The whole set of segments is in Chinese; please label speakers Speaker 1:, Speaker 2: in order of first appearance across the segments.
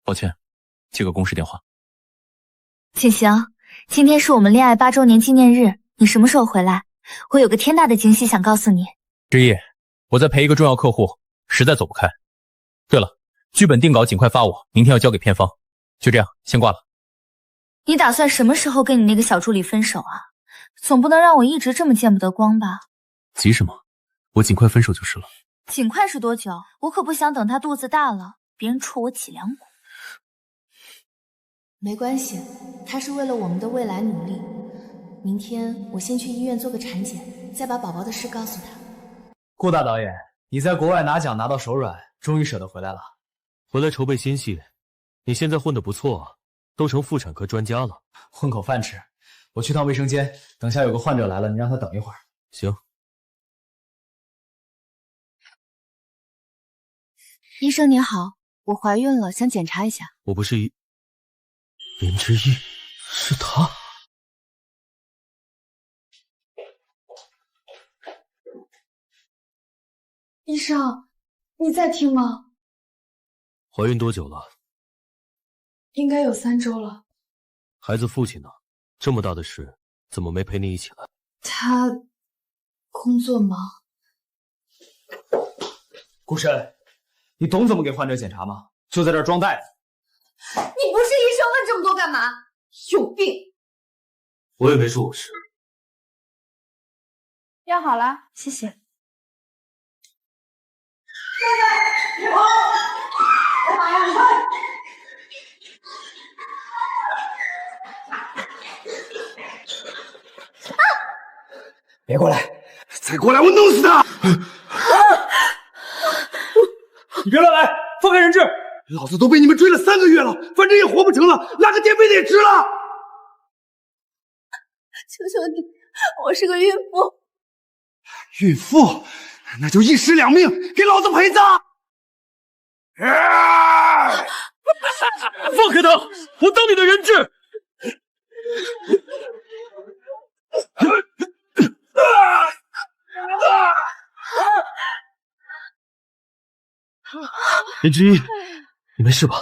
Speaker 1: 抱歉，接个公事电话。
Speaker 2: 景行，今天是我们恋爱8周年纪念日，你什么时候回来？我有个天大的惊喜想告诉你。
Speaker 1: 之一，我在陪一个重要客户，实在走不开。对了，剧本定稿尽快发我，明天要交给片方。就这样，先挂了。
Speaker 2: 你打算什么时候跟你那个小助理分手啊？总不能让我一直这么见不得光吧？
Speaker 1: 急什么？我尽快分手就是了。
Speaker 2: 尽快是多久？我可不想等他肚子大了，别人戳我脊梁骨。
Speaker 3: 没关系，他是为了我们的未来努力。明天我先去医院做个产检，再把宝宝的事告诉他。
Speaker 4: 顾大导演，你在国外拿奖拿到手软，终于舍得回来了。
Speaker 5: 回来筹备新戏，你现在混得不错，都成妇产科专家了。
Speaker 4: 混口饭吃，我去趟卫生间，等下有个患者来了，你让他等一会儿。
Speaker 5: 行。
Speaker 3: 医生您好，我怀孕了，想检查一下。
Speaker 5: 我不是林之一，是他。
Speaker 3: 医生，你在听吗？
Speaker 5: 怀孕多久了？
Speaker 3: 应该有3周了。
Speaker 5: 孩子父亲呢？这么大的事，怎么没陪你一起来？
Speaker 3: 他工作忙。
Speaker 4: 顾深，你懂怎么给患者检查吗？就在这儿装大夫。
Speaker 3: 你不是医生，问这么多干嘛？有病！
Speaker 5: 我也没说我是。
Speaker 3: 药好了，谢谢。
Speaker 6: 别跑！干嘛呀？你快！
Speaker 4: 别过来！再过来，我弄死他！你别乱来，放开人质！
Speaker 7: 老子都被你们追了3个月了，反正也活不成了，拉个垫背的也值了。
Speaker 3: 求求你，我是个孕妇。
Speaker 7: 孕妇，那就1尸2命，给老子陪葬！
Speaker 5: 放开他！我当你的人质！林之一，你没事吧？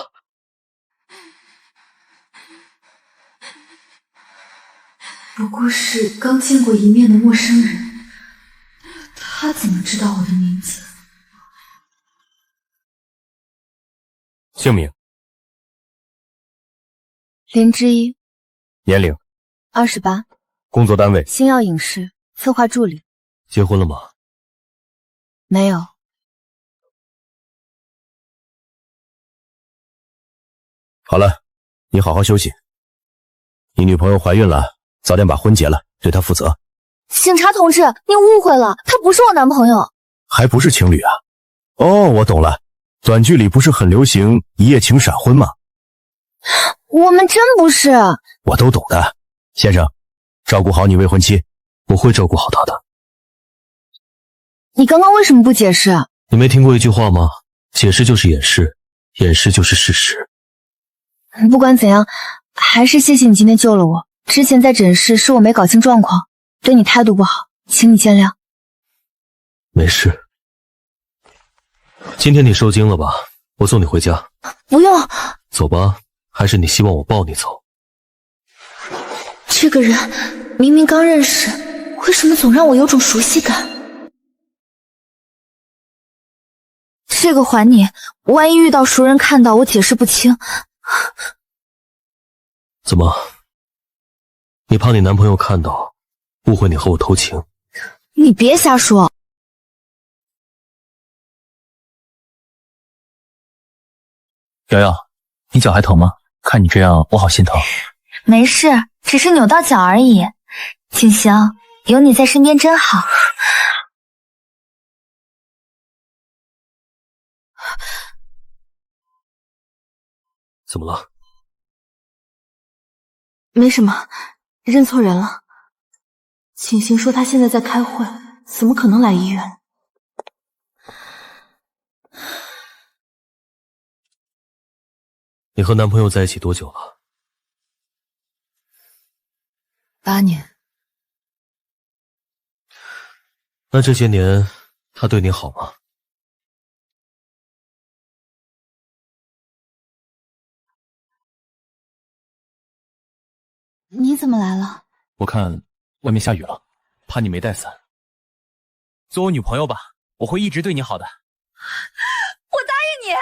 Speaker 3: 不过是刚见过一面的陌生人，他怎么知道我的名字？
Speaker 1: 姓名：
Speaker 3: 林之一，
Speaker 1: 年龄
Speaker 3: 28，
Speaker 1: 工作单位：
Speaker 3: 星耀影视策划助理。
Speaker 5: 结婚了吗？
Speaker 3: 没有。
Speaker 1: 好了，你好好休息。你女朋友怀孕了，早点把婚结了，对她负责。
Speaker 2: 警察同志，您误会了，他不是我男朋友。
Speaker 1: 还不是情侣啊？哦，我懂了，短剧里不是很流行一夜情闪婚吗？
Speaker 2: 我们真不是。
Speaker 1: 我都懂的，先生，照顾好你未婚妻。
Speaker 5: 我会照顾好她的。
Speaker 2: 你刚刚为什么不解释？
Speaker 5: 你没听过一句话吗？解释就是掩饰，掩饰就是事实。
Speaker 2: 不管怎样，还是谢谢你今天救了我。之前在诊室是我没搞清状况，对你态度不好，请你见谅。
Speaker 5: 没事。今天你受惊了吧？我送你回家。
Speaker 2: 不用。
Speaker 5: 走吧，还是你希望我抱你走？
Speaker 2: 这个人明明刚认识，为什么总让我有种熟悉感？这个还你，万一遇到熟人看到我解释不清。
Speaker 5: 怎么？你怕你男朋友看到，误会你和我偷情？
Speaker 2: 你别瞎说。
Speaker 1: 瑶瑶，你脚还疼吗？看你这样，我好心疼。
Speaker 2: 没事，只是扭到脚而已。景行，有你在身边真好。
Speaker 5: 怎么了？
Speaker 3: 没什么，认错人了。景行说他现在在开会，怎么可能来医院？
Speaker 5: 你和男朋友在一起多久了
Speaker 3: ？8年。
Speaker 5: 那这些年他对你好吗？
Speaker 2: 你怎么来了？
Speaker 1: 我看外面下雨了，怕你没带伞。做我女朋友吧，我会一直对你好的。
Speaker 2: 我答应你。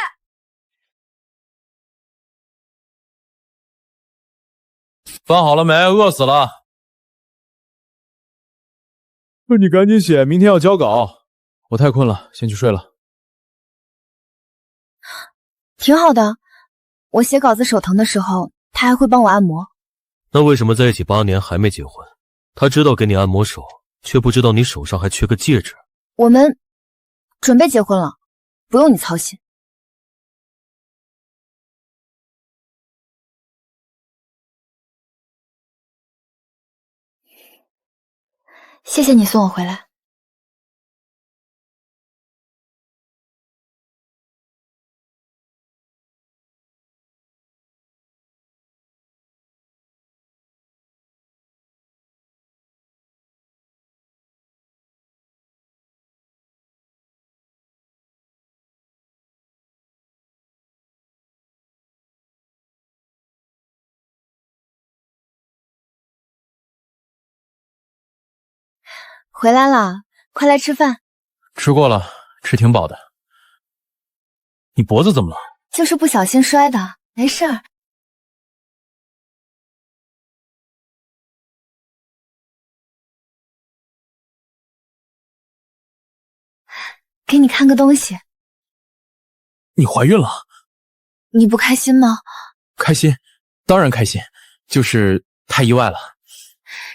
Speaker 1: 饭好了没？饿死了。
Speaker 8: 你赶紧写，明天要交稿。我太困了，先去睡了。
Speaker 2: 挺好的，我写稿子手疼的时候，他还会帮我按摩。
Speaker 5: 那为什么在一起8年还没结婚？他知道给你按摩手，却不知道你手上还缺个戒指。
Speaker 2: 我们准备结婚了，不用你操心。谢谢你送我回来。回来了，快来吃饭。
Speaker 1: 吃过了，吃挺饱的。你脖子怎么了？
Speaker 2: 就是不小心摔的，没事儿。给你看个东西。
Speaker 1: 你怀孕了？
Speaker 2: 你不开心吗？
Speaker 1: 开心，当然开心，就是太意外了。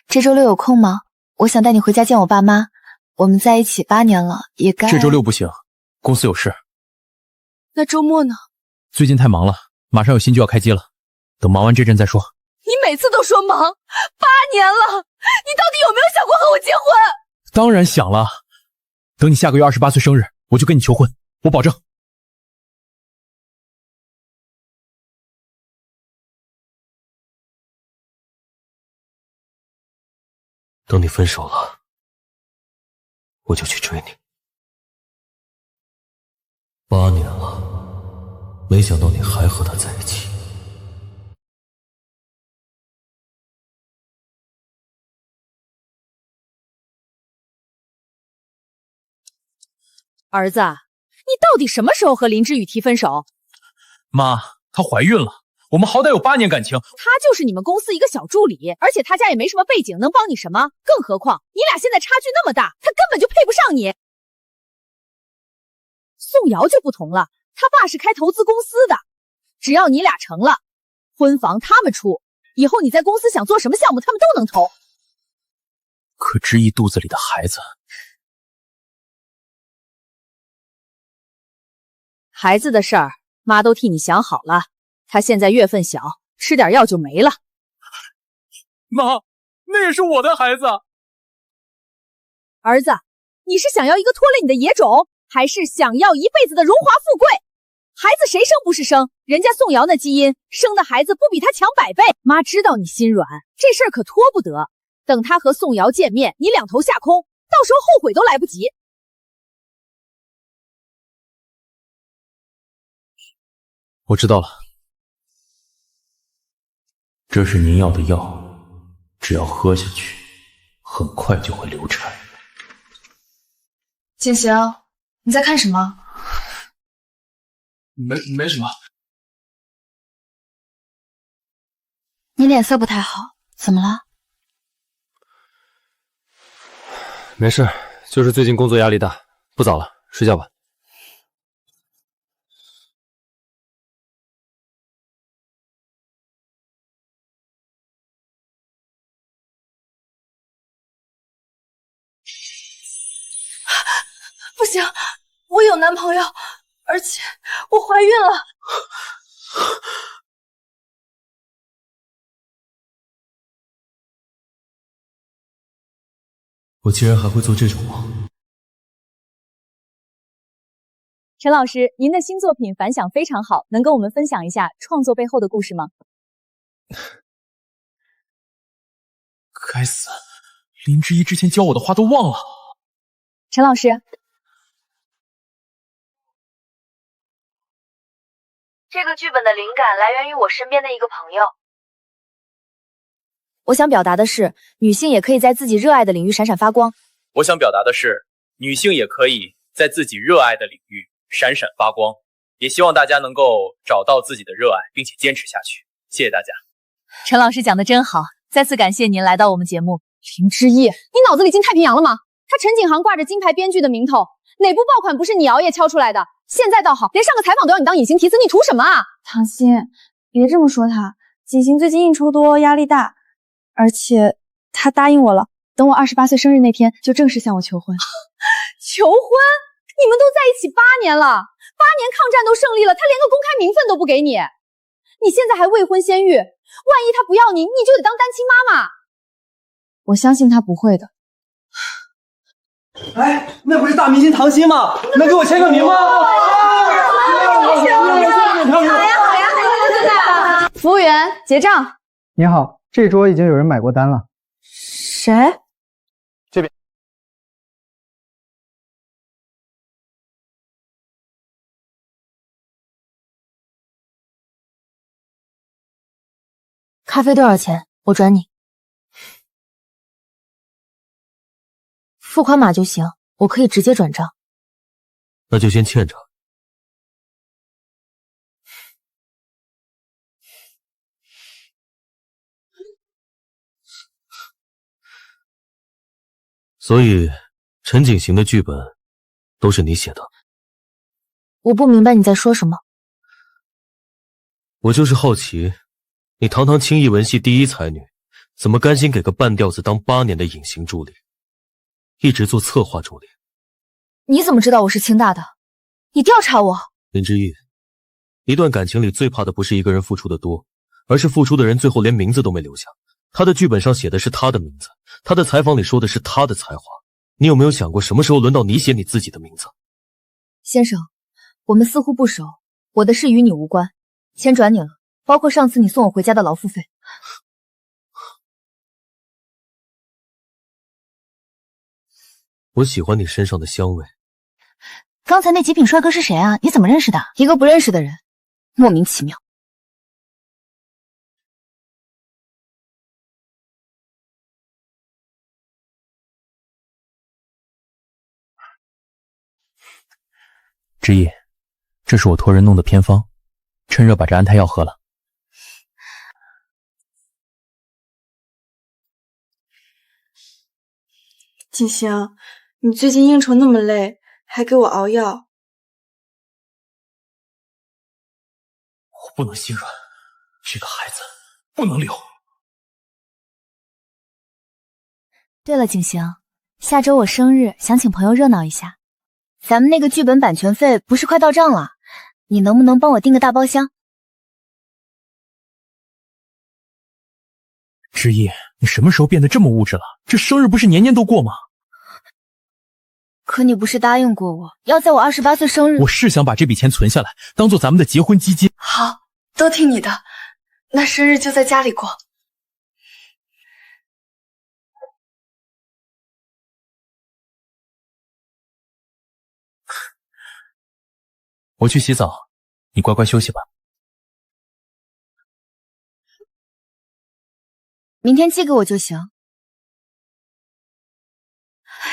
Speaker 2: 这周六有空吗？我想带你回家见我爸妈。我们在一起8年了，也该……
Speaker 1: 这周六不行，公司有事。
Speaker 2: 那周末呢？
Speaker 1: 最近太忙了，马上有新剧要开机了，等忙完这阵再说。
Speaker 2: 你每次都说忙，8年了，你到底有没有想过和我结婚？
Speaker 1: 当然想了，等你下个月28岁生日，我就跟你求婚，我保证。
Speaker 5: 等你分手了，我就去追你。8年了，没想到你还和他在一起。
Speaker 9: 儿子，你到底什么时候和林之宇提分手？
Speaker 1: 妈，她怀孕了，我们好歹有8年感情。
Speaker 9: 他就是你们公司一个小助理，而且他家也没什么背景，能帮你什么？更何况你俩现在差距那么大，他根本就配不上你。宋瑶就不同了，他爸是开投资公司的，只要你俩成了，婚房他们出，以后你在公司想做什么项目，他们都能投。
Speaker 1: 可知意肚子里的孩子，
Speaker 9: 孩子的事儿，妈都替你想好了。他现在月份小，吃点药就没了。
Speaker 1: 妈，那也是我的孩子。
Speaker 9: 儿子，你是想要一个拖累你的野种，还是想要一辈子的荣华富贵？孩子谁生不是生，人家宋瑶那基因，生的孩子不比他强100倍。妈知道你心软，这事儿可拖不得。等他和宋瑶见面，你两头下空，到时候后悔都来不及。
Speaker 1: 我知道了，这是您要的药，只要喝下去，很快就会流产。
Speaker 3: 简行，你在看什么？
Speaker 7: 没什么。
Speaker 2: 你脸色不太好，怎么了？
Speaker 8: 没事，就是最近工作压力大。不早了，睡觉吧。
Speaker 3: 不行，我有男朋友，而且我怀孕了。
Speaker 5: 我竟然还会做这种梦。
Speaker 9: 陈老师，您的新作品反响非常好，能跟我们分享一下创作背后的故事吗？
Speaker 1: 该死，林之一之前教我的话都忘了。
Speaker 9: 陈老师，
Speaker 2: 这个剧本的灵感来源于我身边的一个朋友。我想表达的是，女性也可以在自己热爱的领域闪闪发光。
Speaker 1: 我想表达的是，女性也可以在自己热爱的领域闪闪发光。也希望大家能够找到自己的热爱，并且坚持下去。谢谢大家。
Speaker 9: 陈老师讲的真好，再次感谢您来到我们节目。
Speaker 10: 林之意，你脑子里进太平洋了吗？他陈景航挂着金牌编剧的名头，哪部爆款不是你熬夜敲出来的？现在倒好，连上个采访都要你当隐形提词，你图什么啊？
Speaker 11: 唐心，别这么说他，景行最近应酬多，压力大，而且他答应我了，等我28岁生日那天就正式向我求婚。
Speaker 10: 求婚？你们都在一起8年了，8年抗战都胜利了，他连个公开名分都不给你，你现在还未婚先孕，万一他不要你，你就得当单亲妈妈。
Speaker 11: 我相信他不会的。
Speaker 12: 哎，那不是大明星唐鑫吗？能给我签个名吗？
Speaker 10: 好呀，服务员结账。
Speaker 13: 你好，这桌已经有人买过单了。
Speaker 11: 谁？
Speaker 13: 这边。
Speaker 2: 咖啡多少钱？我转你。付款码就行，我可以直接转账。
Speaker 5: 那就先欠着。所以，陈景行的剧本都是你写的？
Speaker 2: 我不明白你在说什么。
Speaker 5: 我就是好奇，你堂堂清艺文系第一才女，怎么甘心给个半吊子当8年的隐形助理，一直做策划助理？
Speaker 2: 你怎么知道我是清大的？你调查我？
Speaker 5: 林之意，一段感情里最怕的不是一个人付出的多，而是付出的人最后连名字都没留下。他的剧本上写的是他的名字，他的采访里说的是他的才华。你有没有想过，什么时候轮到你写你自己的名字？
Speaker 2: 先生，我们似乎不熟，我的事与你无关，先转你了，包括上次你送我回家的劳务费。
Speaker 5: 我喜欢你身上的香味。
Speaker 2: 刚才那极品帅哥是谁啊？你怎么认识的？一个不认识的人，莫名其妙。
Speaker 1: 之意，这是我托人弄的偏方，趁热把这安胎药喝了。
Speaker 11: 景行，你最近应酬那么累，还给我熬药。
Speaker 1: 我不能心软，这个孩子不能留。
Speaker 2: 对了，景行，下周我生日，想请朋友热闹一下。咱们那个剧本版权费不是快到账了，你能不能帮我订个大包厢？
Speaker 1: 之意，你什么时候变得这么物质了？这生日不是年年都过吗？
Speaker 2: 可你不是答应过我，要在我28岁生日……
Speaker 1: 我是想把这笔钱存下来，当做咱们的结婚基金。
Speaker 11: 好，都听你的，那生日就在家里过。
Speaker 1: 我去洗澡，你乖乖休息吧。
Speaker 2: 明天寄给我就行。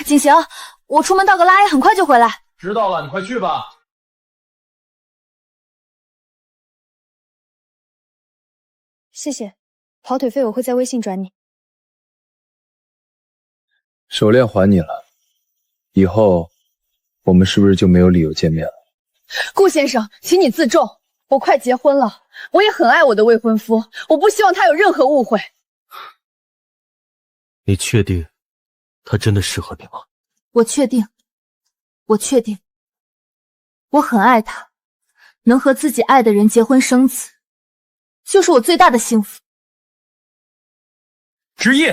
Speaker 2: 景行，我出门倒个垃圾，很快就回来。
Speaker 1: 知道了，你快去吧。
Speaker 11: 谢谢，跑腿费我会在微信转你。
Speaker 14: 手链还你了，以后我们是不是就没有理由见面了？
Speaker 10: 顾先生，请你自重，我快结婚了，我也很爱我的未婚夫，我不希望他有任何误会。
Speaker 5: 你确定他真的适合你吗？
Speaker 2: 我确定，我确定，我很爱他，能和自己爱的人结婚生子，就是我最大的幸福。
Speaker 1: 之意，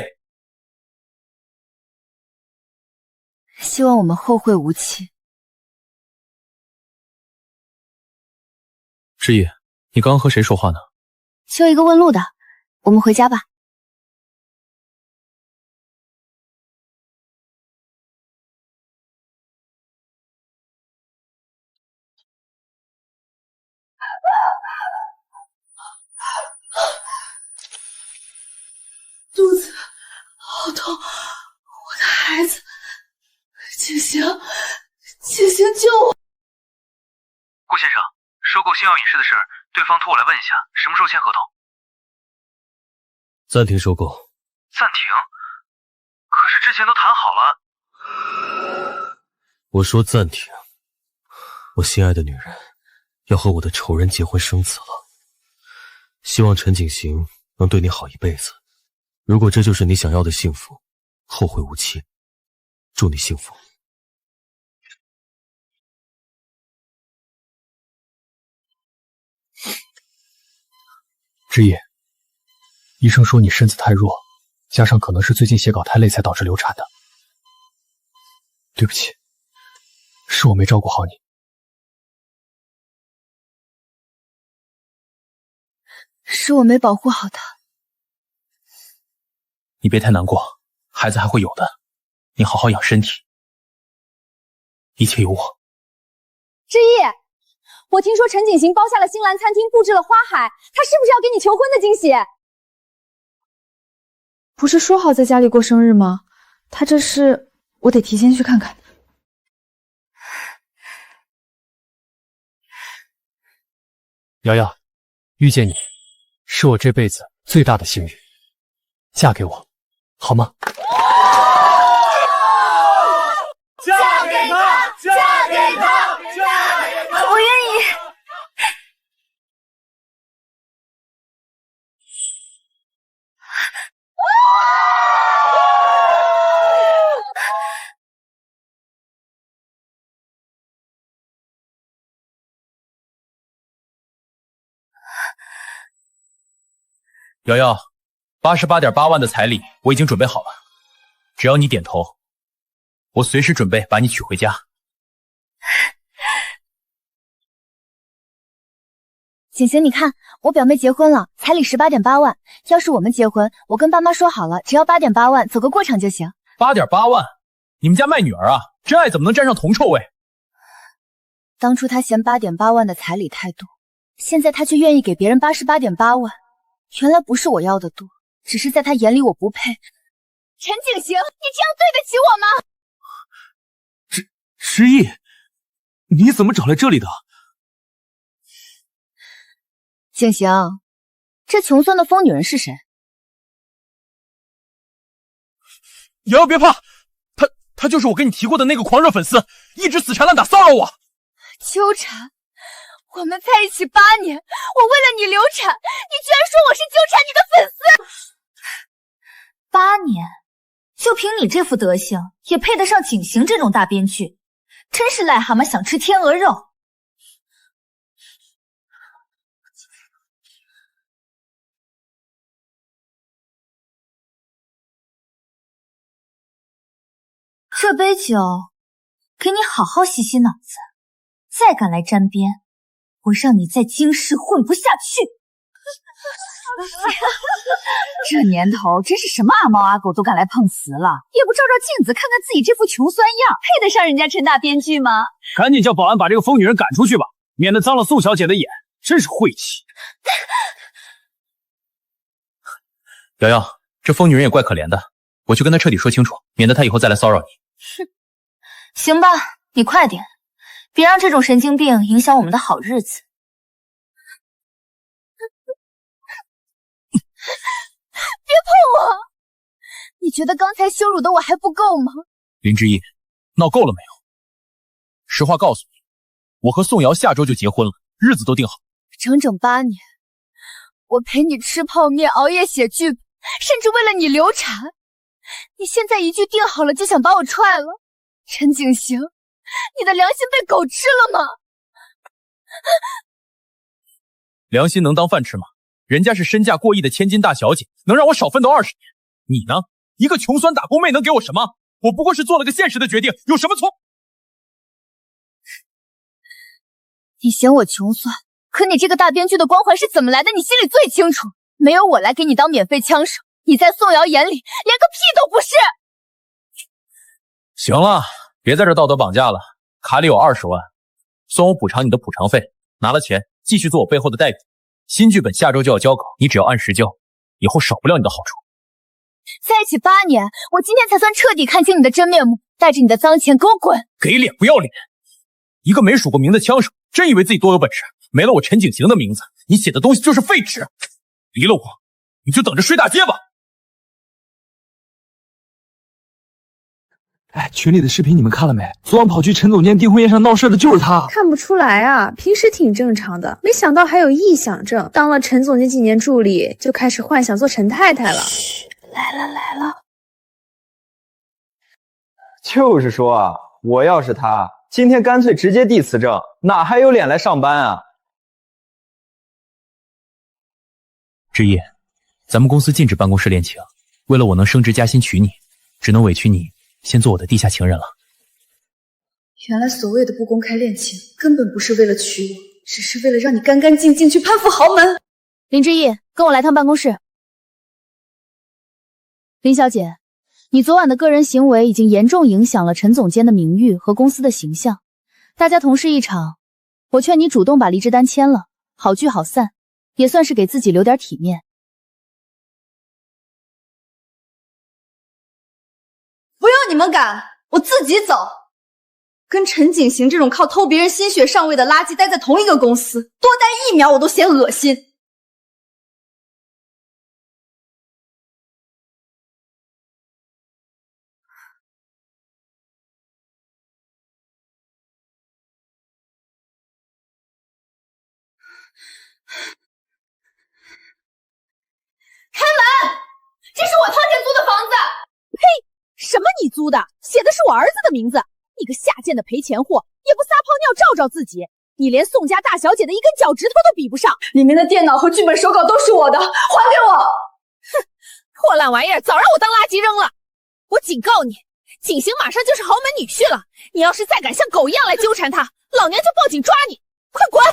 Speaker 2: 希望我们后会无期。
Speaker 1: 之意，你刚刚和谁说话呢？
Speaker 2: 就一个问路的，我们回家吧。
Speaker 10: 肚子
Speaker 3: 孩子，景行，景行救我！
Speaker 15: 顾先生，收购星耀影视的事，对方托我来问一下，什么时候签合同？
Speaker 5: 暂停收购。
Speaker 15: 暂停？可是之前都谈好了。
Speaker 5: 我说暂停。我心爱的女人要和我的仇人结婚生子了，希望陈景行能对你好一辈子。如果这就是你想要的幸福，后会无期。祝你幸福。
Speaker 8: 之夜，医生说你身子太弱，加上可能是最近写稿太累才导致流产的。对不起，是我没照顾好你。
Speaker 2: 是我没保护好他。
Speaker 1: 你别太难过，孩子还会有的，你好好养身体，一切有我。
Speaker 9: 之意，我听说陈景行包下了星兰餐厅，布置了花海，他是不是要给你求婚的惊喜？
Speaker 11: 不是说好在家里过生日吗？他这是，我得提前去看看。
Speaker 8: 瑶瑶，遇见你，是我这辈子最大的幸运。嫁给我，好吗？
Speaker 6: 嫁给他，嫁给他，嫁给他！
Speaker 2: 我愿意。
Speaker 1: 瑶瑶，88.8万的彩礼我已经准备好了，只要你点头，我随时准备把你娶回家。
Speaker 2: 景行，你看，我表妹结婚了，彩礼18.8万。要是我们结婚，我跟爸妈说好了，只要8.8万，走个过场就行。
Speaker 1: 8.8万？你们家卖女儿啊？真爱怎么能沾上铜臭味？
Speaker 2: 当初他嫌8.8万的彩礼太多，现在他却愿意给别人88.8万。原来不是我要的多，只是在他眼里我不配。陈景行，你这样对得起我吗？
Speaker 7: 之意，你怎么找来这里的？
Speaker 2: 景行，这穷酸的疯女人是谁？
Speaker 1: 瑶瑶别怕，他就是我跟你提过的那个狂热粉丝，一直死缠烂打骚扰我。
Speaker 2: 纠缠？我们在一起8年，我为了你流产，你居然说我是纠缠你的粉丝
Speaker 16: ！8年，就凭你这副德行，也配得上景行这种大编剧？真是癞蛤蟆想吃天鹅肉！这杯酒，给你好好洗洗脑子，再敢来沾边，我让你在京师混不下去！这年头真是什么阿猫阿狗都敢来碰瓷了，也不照照镜子看看自己这副穷酸样，配得上人家陈大编剧吗？
Speaker 12: 赶紧叫保安把这个疯女人赶出去吧，免得脏了宋小姐的眼，真是晦气。
Speaker 1: 瑶瑶，这疯女人也怪可怜的，我去跟她彻底说清楚，免得她以后再来骚扰你。
Speaker 16: 哼，行吧，你快点，别让这种神经病影响我们的好日子。
Speaker 2: 别碰我！你觉得刚才羞辱的我还不够吗？
Speaker 1: 林之意，闹够了没有？实话告诉你，我和宋瑶下周就结婚了，日子都定好。
Speaker 2: 整整8年，我陪你吃泡面，熬夜写剧本，甚至为了你流产。你现在一句定好了就想把我踹了，陈景行，你的良心被狗吃了吗？
Speaker 1: 良心能当饭吃吗？人家是身价过亿的千金大小姐，能让我少奋斗20年。你呢？一个穷酸打工妹能给我什么？我不过是做了个现实的决定，有什么错？
Speaker 2: 你嫌我穷酸，可你这个大编剧的光环是怎么来的？你心里最清楚。没有我来给你当免费枪手，你在宋瑶眼里连个屁都不是。
Speaker 1: 行了，别在这道德绑架了。卡里有20万，算我补偿你的补偿费。拿了钱，继续做我背后的代笔。新剧本下周就要交稿，你只要按时交，以后少不了你的好处。
Speaker 2: 在一起8年，我今天才算彻底看清你的真面目。带着你的脏钱给我滚！
Speaker 1: 给脸不要脸！一个没数过名的枪手，真以为自己多有本事？没了我陈景行的名字，你写的东西就是废纸。离了我，你就等着睡大街吧。
Speaker 7: 哎，群里的视频你们看了没？昨晚跑去陈总监订婚宴上闹事的就是他。
Speaker 11: 看不出来啊，平时挺正常的，没想到还有臆想症。当了陈总监几年助理，就开始幻想做陈太太了。嘘，来了来了。
Speaker 17: 就是说啊，我要是他，今天干脆直接递辞呈，哪还有脸来上班啊？
Speaker 1: 之夜，咱们公司禁止办公室恋情，为了我能升职加薪娶你，只能委屈你先做我的地下情人了。
Speaker 11: 原来所谓的不公开恋情，根本不是为了娶我，只是为了让你干干净净去攀附豪门。
Speaker 2: 林之意，跟我来趟办公室。林小姐，你昨晚的个人行为已经严重影响了陈总监的名誉和公司的形象，大家同事一场，我劝你主动把离职单签了，好聚好散，也算是给自己留点体面。
Speaker 10: 不用你们赶，我自己走。跟陈景行这种靠偷别人心血上位的垃圾待在同一个公司，多待1秒我都嫌恶心。开门！这是我掏钱租的房子。
Speaker 9: 呸！什么你租的？写的是我儿子的名字。你个下贱的赔钱货，也不撒泡尿照照自己。你连宋家大小姐的一根脚趾头都比不上。
Speaker 10: 里面的电脑和剧本手稿都是我的，还给我！
Speaker 9: 哼，破烂玩意儿，早让我当垃圾扔了。我警告你，景行马上就是豪门女婿了。你要是再敢像狗一样来纠缠他，老娘就报警抓你！快滚！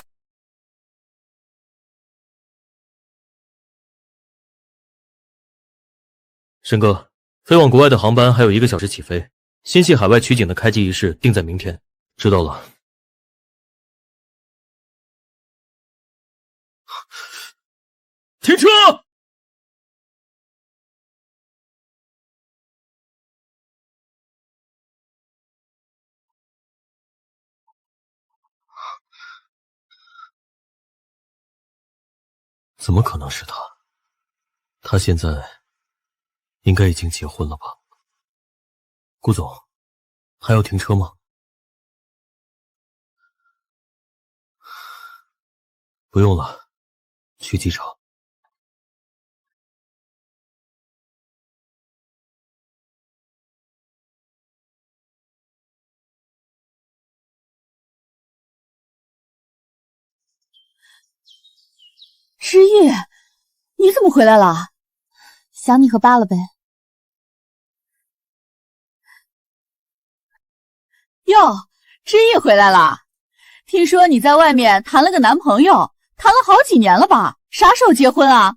Speaker 5: 申哥，飞往国外的航班还有1个小时起飞，新系海外取景的开机仪式定在明天。知道了。停车！怎么可能是他？他现在应该已经结婚了吧？顾总，还要停车吗？不用了，去机场。
Speaker 9: 之意，你怎么回来了？
Speaker 2: 想你和爸了呗。
Speaker 9: 哟，之意回来了。听说你在外面谈了个男朋友，谈了好几年了吧？啥时候结婚啊？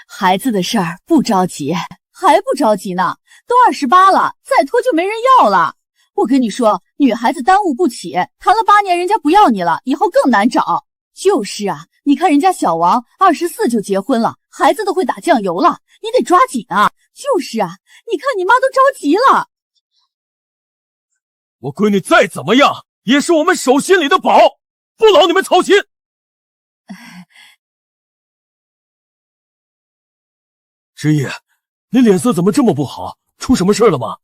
Speaker 9: 孩子的事儿不着急，还不着急呢，都28了，再拖就没人要了。我跟你说，女孩子耽误不起，谈了8年人家不要你了，以后更难找。就是啊，你看人家小王24就结婚了，孩子都会打酱油了，你得抓紧啊。就是啊，你看你妈都着急了。
Speaker 5: 我闺女再怎么样也是我们手心里的宝，不劳你们操心。之意，你脸色怎么这么不好？出什么事了吗？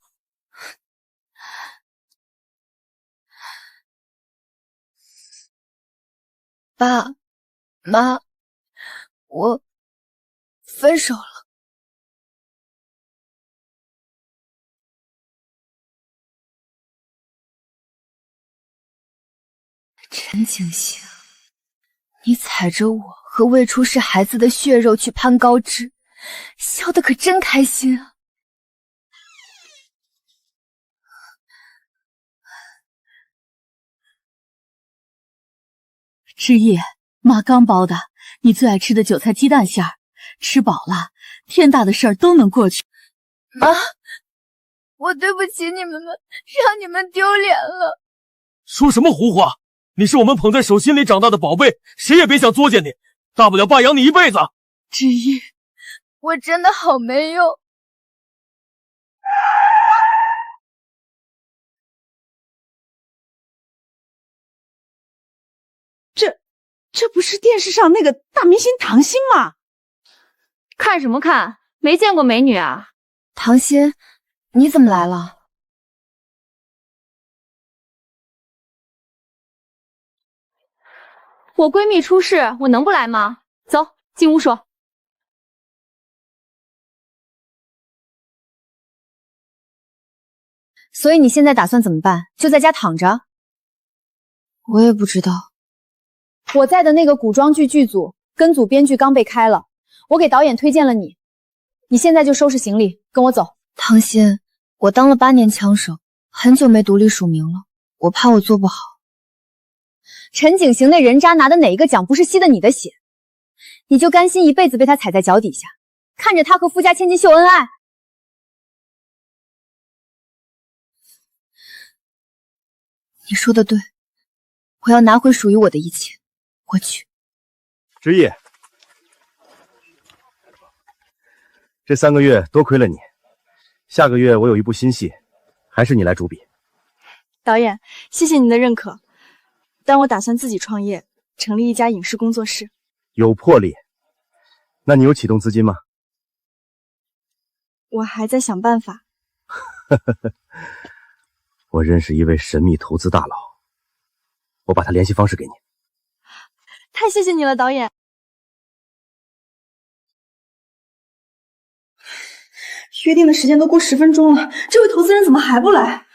Speaker 2: 爸妈，我分手了。陈景行，你踩着我和未出世孩子的血肉去攀高枝，笑得可真开心啊！
Speaker 9: 之意，妈刚包的，你最爱吃的韭菜鸡蛋馅儿，吃饱了，天大的事儿都能过去。
Speaker 2: 妈，我对不起你们了，让你们丢脸了。
Speaker 5: 说什么胡话！你是我们捧在手心里长大的宝贝，谁也别想作践你，大不了爸养你一辈子。
Speaker 9: 之意，
Speaker 2: 我真的好没用。
Speaker 9: 这不是电视上那个大明星唐欣吗？
Speaker 10: 看什么看？没见过美女啊？
Speaker 2: 唐欣，你怎么来了？
Speaker 10: 我闺蜜出事，我能不来吗？走，进屋说。
Speaker 9: 所以你现在打算怎么办？就在家躺着？
Speaker 2: 我也不知道。
Speaker 9: 我在的那个古装剧剧组跟组编剧刚被开了，我给导演推荐了你。你现在就收拾行李，跟我走。
Speaker 2: 唐欣，我当了8年枪手，很久没独立署名了，我怕我做不好。
Speaker 9: 陈景行那人渣拿的哪一个奖不是吸的你的血？你就甘心一辈子被他踩在脚底下，看着他和富家千金秀恩爱？
Speaker 2: 你说的对，我要拿回属于我的一切。我去。
Speaker 18: 执业，这3个月多亏了你，下个月我有一部新戏，还是你来主笔。
Speaker 11: 导演，谢谢您的认可，但我打算自己创业，成立一家影视工作室。
Speaker 18: 有魄力。那你有启动资金吗？
Speaker 11: 我还在想办法。
Speaker 18: 我认识一位神秘投资大佬，我把他联系方式给你。
Speaker 11: 太谢谢你了，导演。约定的时间都过10分钟了，这位投资人怎么还不来？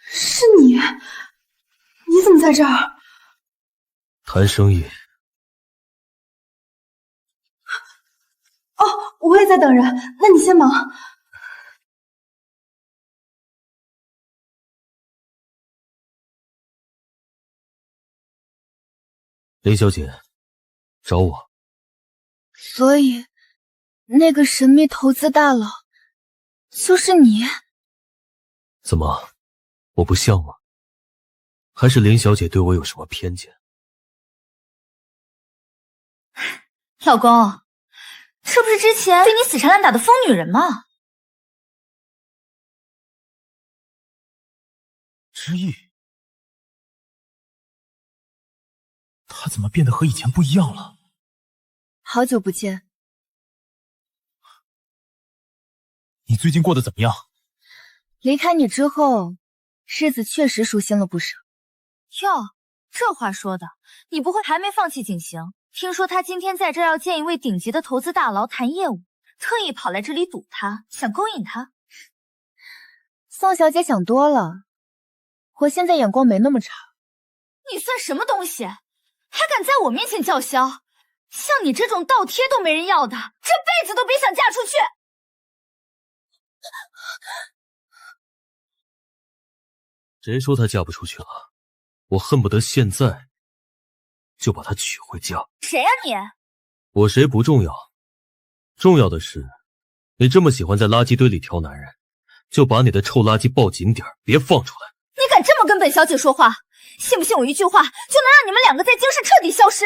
Speaker 11: 是你？你怎么在这儿？
Speaker 5: 谈生意。
Speaker 11: 哦，我也在等人，那你先忙。
Speaker 5: 林小姐，找我。
Speaker 2: 所以，那个神秘投资大佬就是你？
Speaker 5: 怎么，我不像吗？还是林小姐对我有什么偏见？
Speaker 16: 老公，这不是之前对你死缠烂打的疯女人吗？
Speaker 1: 知意，她怎么变得和以前不一样了？
Speaker 2: 好久不见，
Speaker 1: 你最近过得怎么样？
Speaker 2: 离开你之后，日子确实舒心了不少。
Speaker 16: 哟，这话说的，你不会还没放弃景行？听说他今天在这儿要见一位顶级的投资大佬谈业务，特意跑来这里堵他，想勾引他。
Speaker 2: 宋小姐想多了，我现在眼光没那么差。
Speaker 16: 你算什么东西？还敢在我面前叫嚣？像你这种倒贴都没人要的，这辈子都别想嫁出去！
Speaker 5: 谁说她嫁不出去了？我恨不得现在就把她娶回家。
Speaker 16: 谁呀你？
Speaker 5: 我谁不重要，重要的是，你这么喜欢在垃圾堆里挑男人，就把你的臭垃圾抱紧点，别放出来。
Speaker 16: 你敢这么跟本小姐说话？信不信我一句话就能让你们2个在京市彻底消失？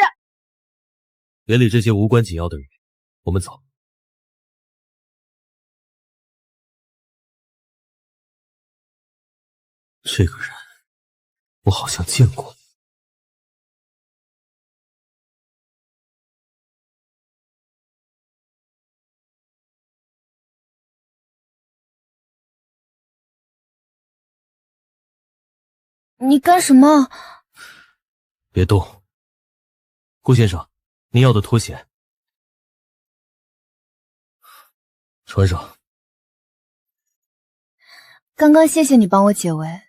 Speaker 5: 别理这些无关紧要的人，我们走。这个人，我好像见过。
Speaker 2: 你干什么？
Speaker 5: 别动。顾先生，您要的拖鞋。穿上。
Speaker 2: 刚刚谢谢你帮我解围，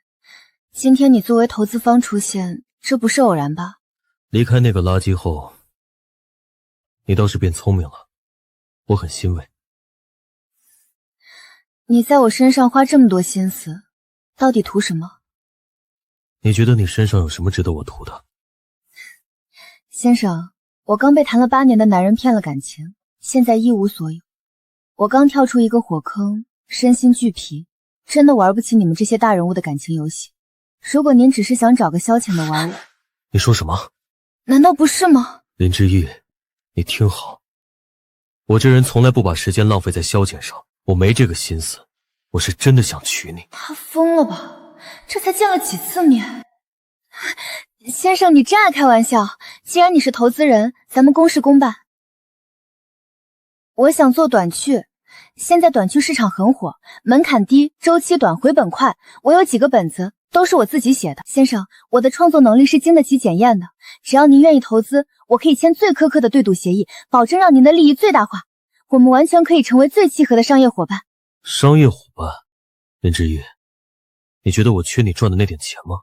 Speaker 2: 今天你作为投资方出现，这不是偶然吧？
Speaker 5: 离开那个垃圾后，你倒是变聪明了，我很欣慰。
Speaker 2: 你在我身上花这么多心思，到底图什么？
Speaker 5: 你觉得你身上有什么值得我图的？
Speaker 2: 先生，我刚被谈了8年的男人骗了感情，现在一无所有。我刚跳出一个火坑，身心俱疲，真的玩不起你们这些大人物的感情游戏。如果您只是想找个消遣的玩我，
Speaker 5: 你说什么？
Speaker 2: 难道不是吗？
Speaker 5: 林之意，你听好，我这人从来不把时间浪费在消遣上，我没这个心思，我是真的想娶你。
Speaker 2: 他疯了吧？这才见了几次面。先生，你真爱开玩笑。既然你是投资人，咱们公事公办。我想做短剧，现在短剧市场很火，门槛低，周期短，回本快。我有几个本子都是我自己写的。先生，我的创作能力是经得起检验的，只要您愿意投资，我可以签最苛刻的对赌协议，保证让您的利益最大化。我们完全可以成为最契合的商业伙伴。
Speaker 5: 商业伙伴？林之意，你觉得我缺你赚的那点钱吗？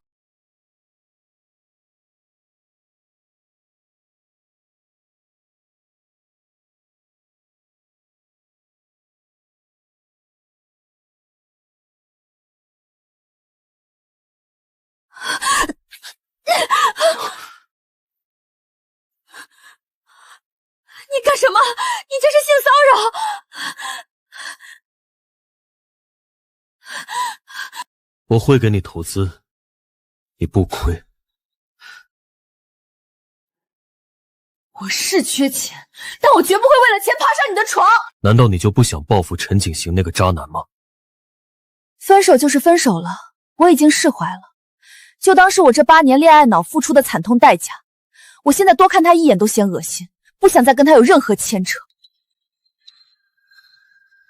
Speaker 9: 你干什么？你这是性骚扰！
Speaker 5: 我会给你投资，你不亏。
Speaker 9: 我是缺钱，但我绝不会为了钱爬上你的床。
Speaker 5: 难道你就不想报复陈景行那个渣男吗？
Speaker 9: 分手就是分手了，我已经释怀了，就当是我这8年恋爱脑付出的惨痛代价。我现在多看他一眼都嫌恶心，不想再跟他有任何牵扯。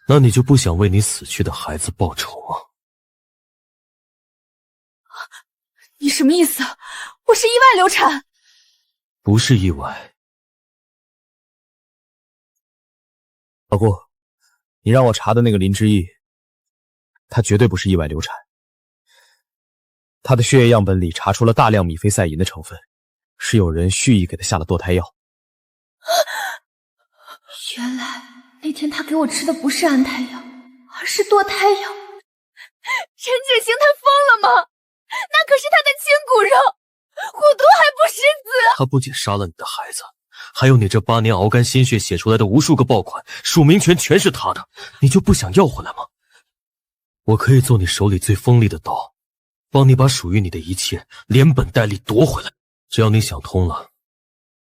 Speaker 5: 那你就不想为你死去的孩子报仇吗？
Speaker 9: 你什么意思？我是意外流产？
Speaker 5: 不是意外。
Speaker 1: 老顾，你让我查的那个林之意，他绝对不是意外流产。他的血液样本里查出了大量米非赛银的成分，是有人蓄意给他下了堕胎药。
Speaker 2: 原来那天他给我吃的不是安胎药，而是堕胎药。陈景行他疯了吗？那可是他的亲骨肉，虎毒还不食子。
Speaker 5: 他不仅杀了你的孩子，还有你这8年熬干心血写出来的无数个爆款，署名权全是他的，你就不想要回来吗？我可以做你手里最锋利的刀，帮你把属于你的一切连本带利夺回来。只要你想通了，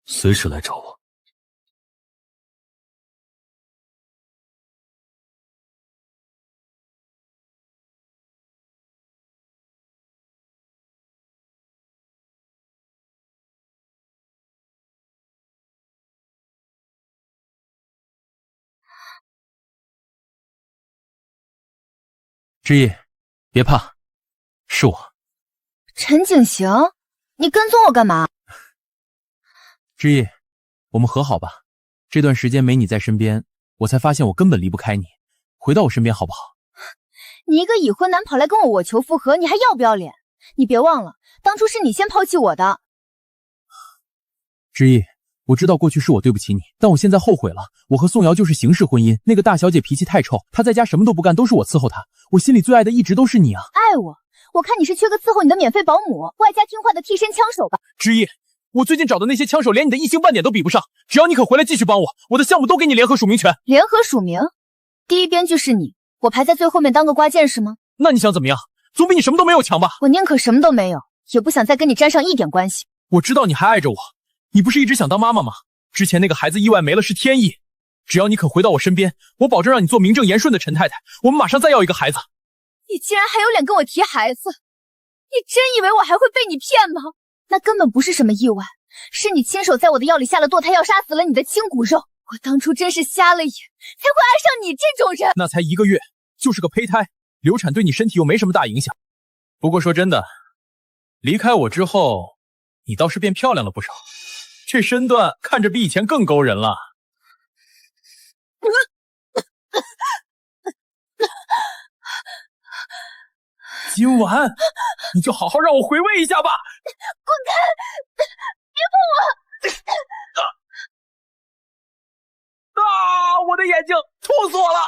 Speaker 5: 随时来找我。
Speaker 1: 之意，别怕，是我。
Speaker 2: 陈景行，你跟踪我干嘛？
Speaker 1: 之意，我们和好吧。这段时间没你在身边，我才发现我根本离不开你。回到我身边好不好？
Speaker 2: 你一个已婚男跑来跟我求复合，你还要不要脸？你别忘了，当初是你先抛弃我的。
Speaker 1: 之意，我知道过去是我对不起你，但我现在后悔了。我和宋瑶就是形式婚姻，那个大小姐脾气太臭，她在家什么都不干，都是我伺候她。我心里最爱的一直都是你啊！
Speaker 2: 爱我？我看你是缺个伺候你的免费保姆，外加听话的替身枪手吧。
Speaker 1: 之意，我最近找的那些枪手连你的一星半点都比不上，只要你肯回来继续帮我，我的项目都给你联合署名权。
Speaker 2: 联合署名？第一编剧是你，我排在最后面当个挂件是吗？
Speaker 1: 那你想怎么样？总比你什么都没有强吧？
Speaker 2: 我宁可什么都没有，也不想再跟你沾上一点关系。
Speaker 1: 我知道你还爱着我，你不是一直想当妈妈吗？之前那个孩子意外没了是天意，只要你肯回到我身边，我保证让你做名正言顺的陈太太。我们马上再要一个孩子。
Speaker 2: 你竟然还有脸跟我提孩子？你真以为我还会被你骗吗？那根本不是什么意外，是你亲手在我的药里下了堕胎药，杀死了你的亲骨肉。我当初真是瞎了眼，才会爱上你这种人。
Speaker 1: 那才1个月，就是个胚胎，流产对你身体又没什么大影响。不过说真的，离开我之后，你倒是变漂亮了不少，这身段看着比以前更勾人了。今晚你就好好让我回味一下吧。
Speaker 2: 滚开！别碰我！
Speaker 1: 我的眼睛，痛死我了！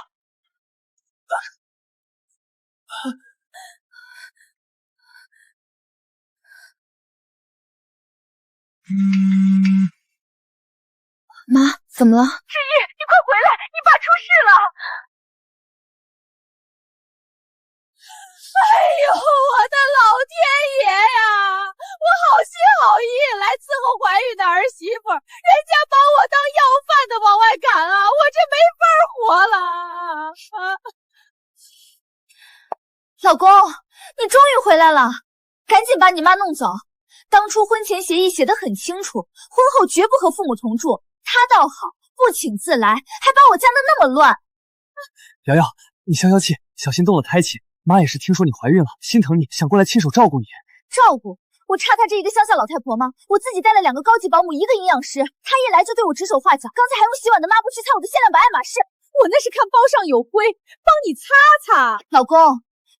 Speaker 2: 妈，怎么了？
Speaker 9: 志毅，你快回来，你爸出事了！呦，我的老天爷呀！我好心好意来伺候怀孕的儿媳妇，人家把我当要饭的往外赶啊，我这没法活了啊！
Speaker 16: 老公，你终于回来了，赶紧把你妈弄走。当初婚前协议写得很清楚，婚后绝不和父母同住。她倒好，不请自来，还把我家的那么乱。
Speaker 8: 瑶瑶，你消消气，小心动了胎气。妈也是听说你怀孕了，心疼你，想过来亲手照顾你。
Speaker 16: 照顾？我差她这一个乡下老太婆吗？我自己带了2个高级保姆，1个营养师，她一来就对我指手画脚，刚才还用洗碗的抹布去擦我的限量版爱马仕。
Speaker 9: 我那是看包上有灰，帮你擦擦。
Speaker 16: 老公，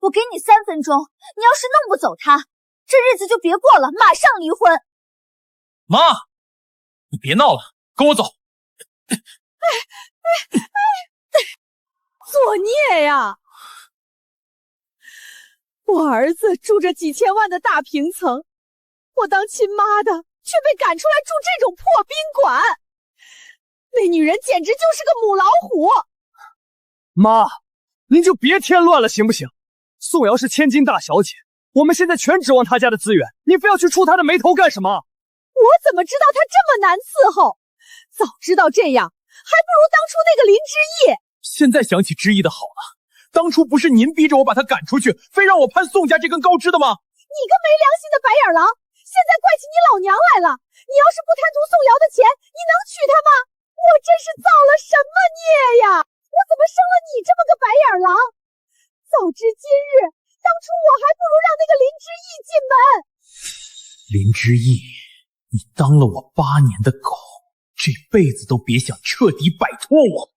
Speaker 16: 我给你3分钟，你要是弄不走她，这日子就别过了，马上离婚。
Speaker 12: 妈，你别闹了，跟我走。
Speaker 9: 作孽呀！我儿子住着几千万的大平层，我当亲妈的却被赶出来住这种破宾馆，那女人简直就是个母老虎。
Speaker 8: 妈，您就别添乱了行不行？宋瑶是千金大小姐，我们现在全指望她家的资源，你非要去触她的眉头干什么？
Speaker 9: 我怎么知道她这么难伺候？早知道这样，还不如当初那个林之义。
Speaker 12: 现在想起之意的好了，当初不是您逼着我把他赶出去，非让我攀宋家这根高枝的吗？
Speaker 9: 你个没良心的白眼狼，现在怪起你老娘来了！你要是不贪图宋瑶的钱，你能娶她吗？我真是造了什么孽呀！我怎么生了你这么个白眼狼？早知今日，当初我还不如让那个林之义进门。
Speaker 12: 林之义，你当了我8年的狗，这辈子都别想彻底摆脱我。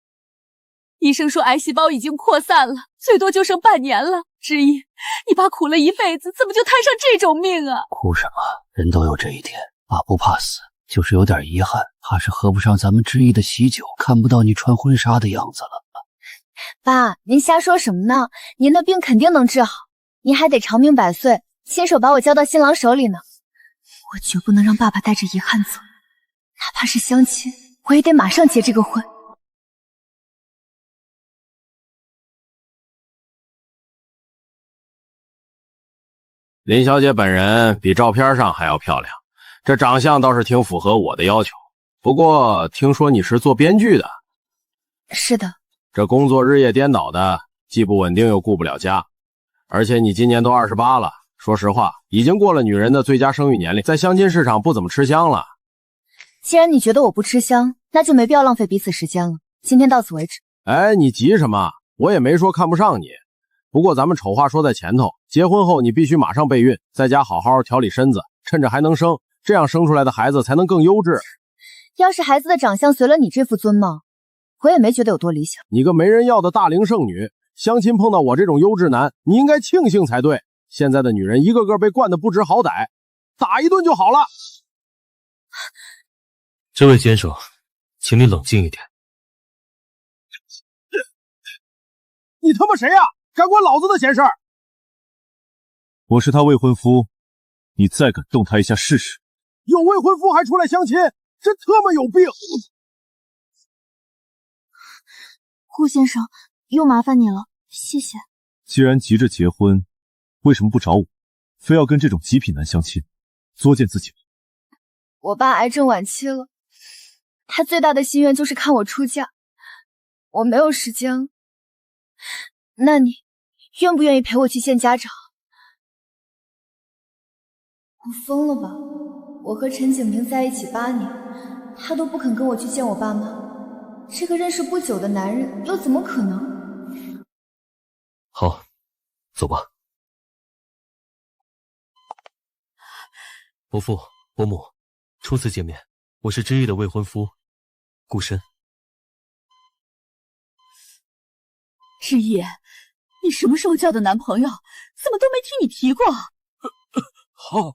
Speaker 9: 医生说癌细胞已经扩散了，最多就剩半年了。之一，你爸苦了一辈子，怎么就摊上这种命啊？
Speaker 19: 哭什么？人都有这一天。爸不怕死，就是有点遗憾，怕是喝不上咱们之一的喜酒，看不到你穿婚纱的样子了。
Speaker 2: 爸，您瞎说什么呢？您的病肯定能治好，您还得长命百岁，亲手把我交到新郎手里呢。我绝不能让爸爸带着遗憾走，哪怕是相亲，我也得马上结这个婚。
Speaker 18: 林小姐本人比照片上还要漂亮，这长相倒是挺符合我的要求。不过听说你是做编剧的。
Speaker 2: 是的。
Speaker 18: 这工作日夜颠倒的，既不稳定又顾不了家，而且你今年都28了，说实话已经过了女人的最佳生育年龄，在相亲市场不怎么吃香了。
Speaker 2: 既然你觉得我不吃香，那就没必要浪费彼此时间了，今天到此为止。
Speaker 18: 哎，你急什么？我也没说看不上你，不过咱们丑话说在前头，结婚后你必须马上备孕，在家好好调理身子，趁着还能生，这样生出来的孩子才能更优质。
Speaker 2: 要是孩子的长相随了你这副尊貌，我也没觉得有多理想。
Speaker 18: 你个没人要的大龄剩女，相亲碰到我这种优质男，你应该庆幸才对。现在的女人一个个被惯得不知好歹，打一顿就好了。
Speaker 5: 这位先生，请你冷静一点。
Speaker 18: 你他妈谁呀？敢管老子的闲事儿？
Speaker 20: 我是他未婚夫，你再敢动他一下试试？
Speaker 18: 有未婚夫还出来相亲，真他妈有病！
Speaker 11: 顾先生，又麻烦你了，谢谢。
Speaker 20: 既然急着结婚，为什么不找我，非要跟这种极品男相亲，作践自己？
Speaker 2: 我爸癌症晚期了，他最大的心愿就是看我出嫁，我没有时间了。那你愿不愿意陪我去见家长？我疯了吧？我和陈景明在一起8年，他都不肯跟我去见我爸妈，这个认识不久的男人又怎么可能？
Speaker 5: 好，走吧。伯父、伯母，初次见面，我是之意的未婚夫，顾深。
Speaker 9: 之意，你什么时候交的男朋友？怎么都没听你提过？
Speaker 12: 好，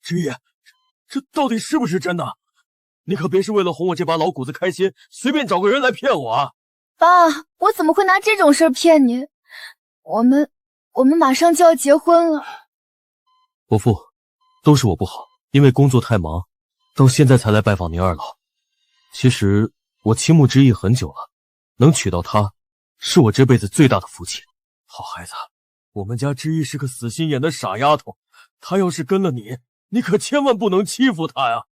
Speaker 12: 之意，这到底是不是真的？你可别是为了哄我这把老骨子开心，随便找个人来骗我啊！
Speaker 2: 爸，我怎么会拿这种事儿骗你？我们马上就要结婚了。
Speaker 5: 伯父，都是我不好，因为工作太忙，到现在才来拜访您二老。其实我倾慕之意很久了，能娶到她，是我这辈子最大的福气。
Speaker 12: 好孩子，我们家知意是个死心眼的傻丫头，她要是跟了你，你可千万不能欺负她呀！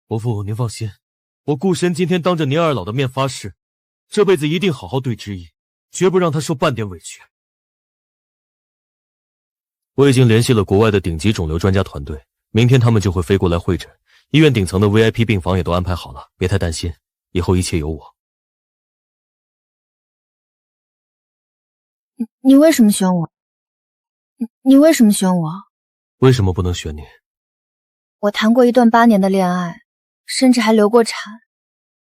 Speaker 5: 伯父，您放心，我顾深今天当着您二老的面发誓，这辈子一定好好对知意，绝不让她受半点委屈。我已经联系了国外的顶级肿瘤专家团队，明天他们就会飞过来会诊，医院顶层的 VIP 病房也都安排好了，别太担心，以后一切有我。
Speaker 2: 你为什么选我？你为什么选我？
Speaker 5: 为什么不能选你？
Speaker 2: 我谈过一段8年的恋爱，甚至还流过产。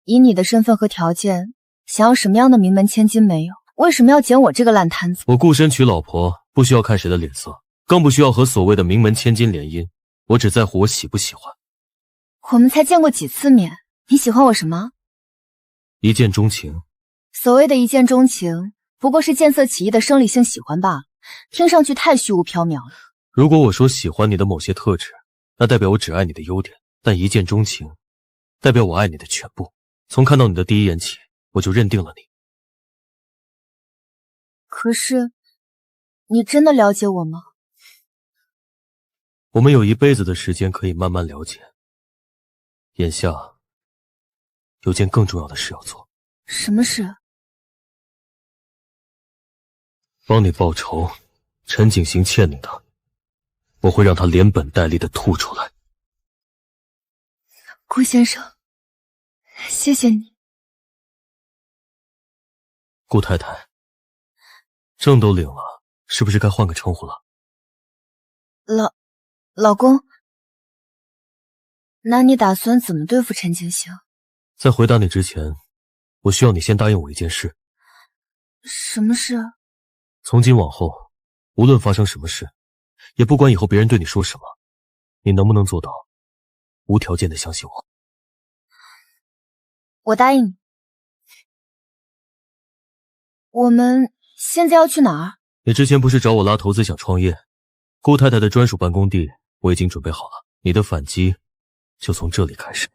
Speaker 2: 以你的身份和条件，想要什么样的名门千金没有？为什么要捡我这个烂摊子？
Speaker 5: 我顾深娶老婆不需要看谁的脸色，更不需要和所谓的名门千金联姻，我只在乎我喜不喜欢。
Speaker 2: 我们才见过几次面，你喜欢我什么？
Speaker 5: 一见钟情。
Speaker 2: 所谓的一见钟情，不过是见色起意的生理性喜欢罢了，听上去太虚无缥缈了。
Speaker 5: 如果我说喜欢你的某些特质，那代表我只爱你的优点，但一见钟情代表我爱你的全部。从看到你的第一眼起，我就认定了你。
Speaker 2: 可是你真的了解我吗？
Speaker 5: 我们有一辈子的时间可以慢慢了解，眼下有件更重要的事要做。
Speaker 2: 什么事？
Speaker 5: 帮你报仇，陈景行欠你的，我会让他连本带利的吐出来。
Speaker 2: 顾先生，谢谢你。
Speaker 5: 顾太太，证都领了，是不是该换个称呼了？
Speaker 2: 老公，那你打算怎么对付陈景行？
Speaker 5: 在回答你之前，我需要你先答应我一件事。
Speaker 2: 什么事？
Speaker 5: 从今往后，无论发生什么事，也不管以后别人对你说什么，你能不能做到无条件的相信我？
Speaker 2: 我答应你。我们现在要去哪儿？
Speaker 5: 你之前不是找我拉投资想创业？顾太太的专属办公地我已经准备好了，你的反击就从这里开始。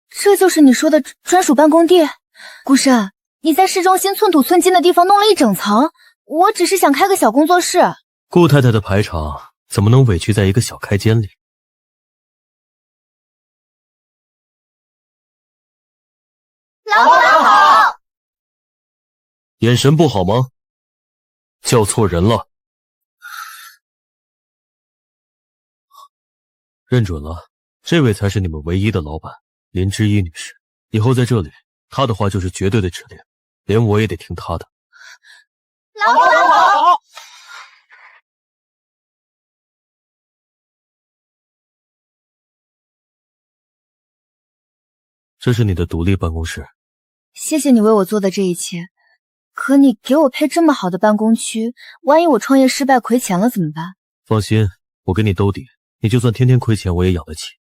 Speaker 2: 这就是你说的专属办公地？顾深，你在市中心寸土寸金的地方弄了一整层，我只是想开个小工作室。
Speaker 5: 顾太太的排场怎么能委屈在一个小开间里？
Speaker 16: 老板好。
Speaker 5: 眼神不好吗？叫错人了。认准了，这位才是你们唯一的老板，林之一女士。以后在这里，她的话就是绝对的指令，连我也得听她的。
Speaker 16: 老板好。
Speaker 5: 这是你的独立办公室。
Speaker 2: 谢谢你为我做的这一切，可你给我配这么好的办公区，万一我创业失败亏钱了怎么办？
Speaker 5: 放心，我给你兜底，你就算天天亏钱我也养得起。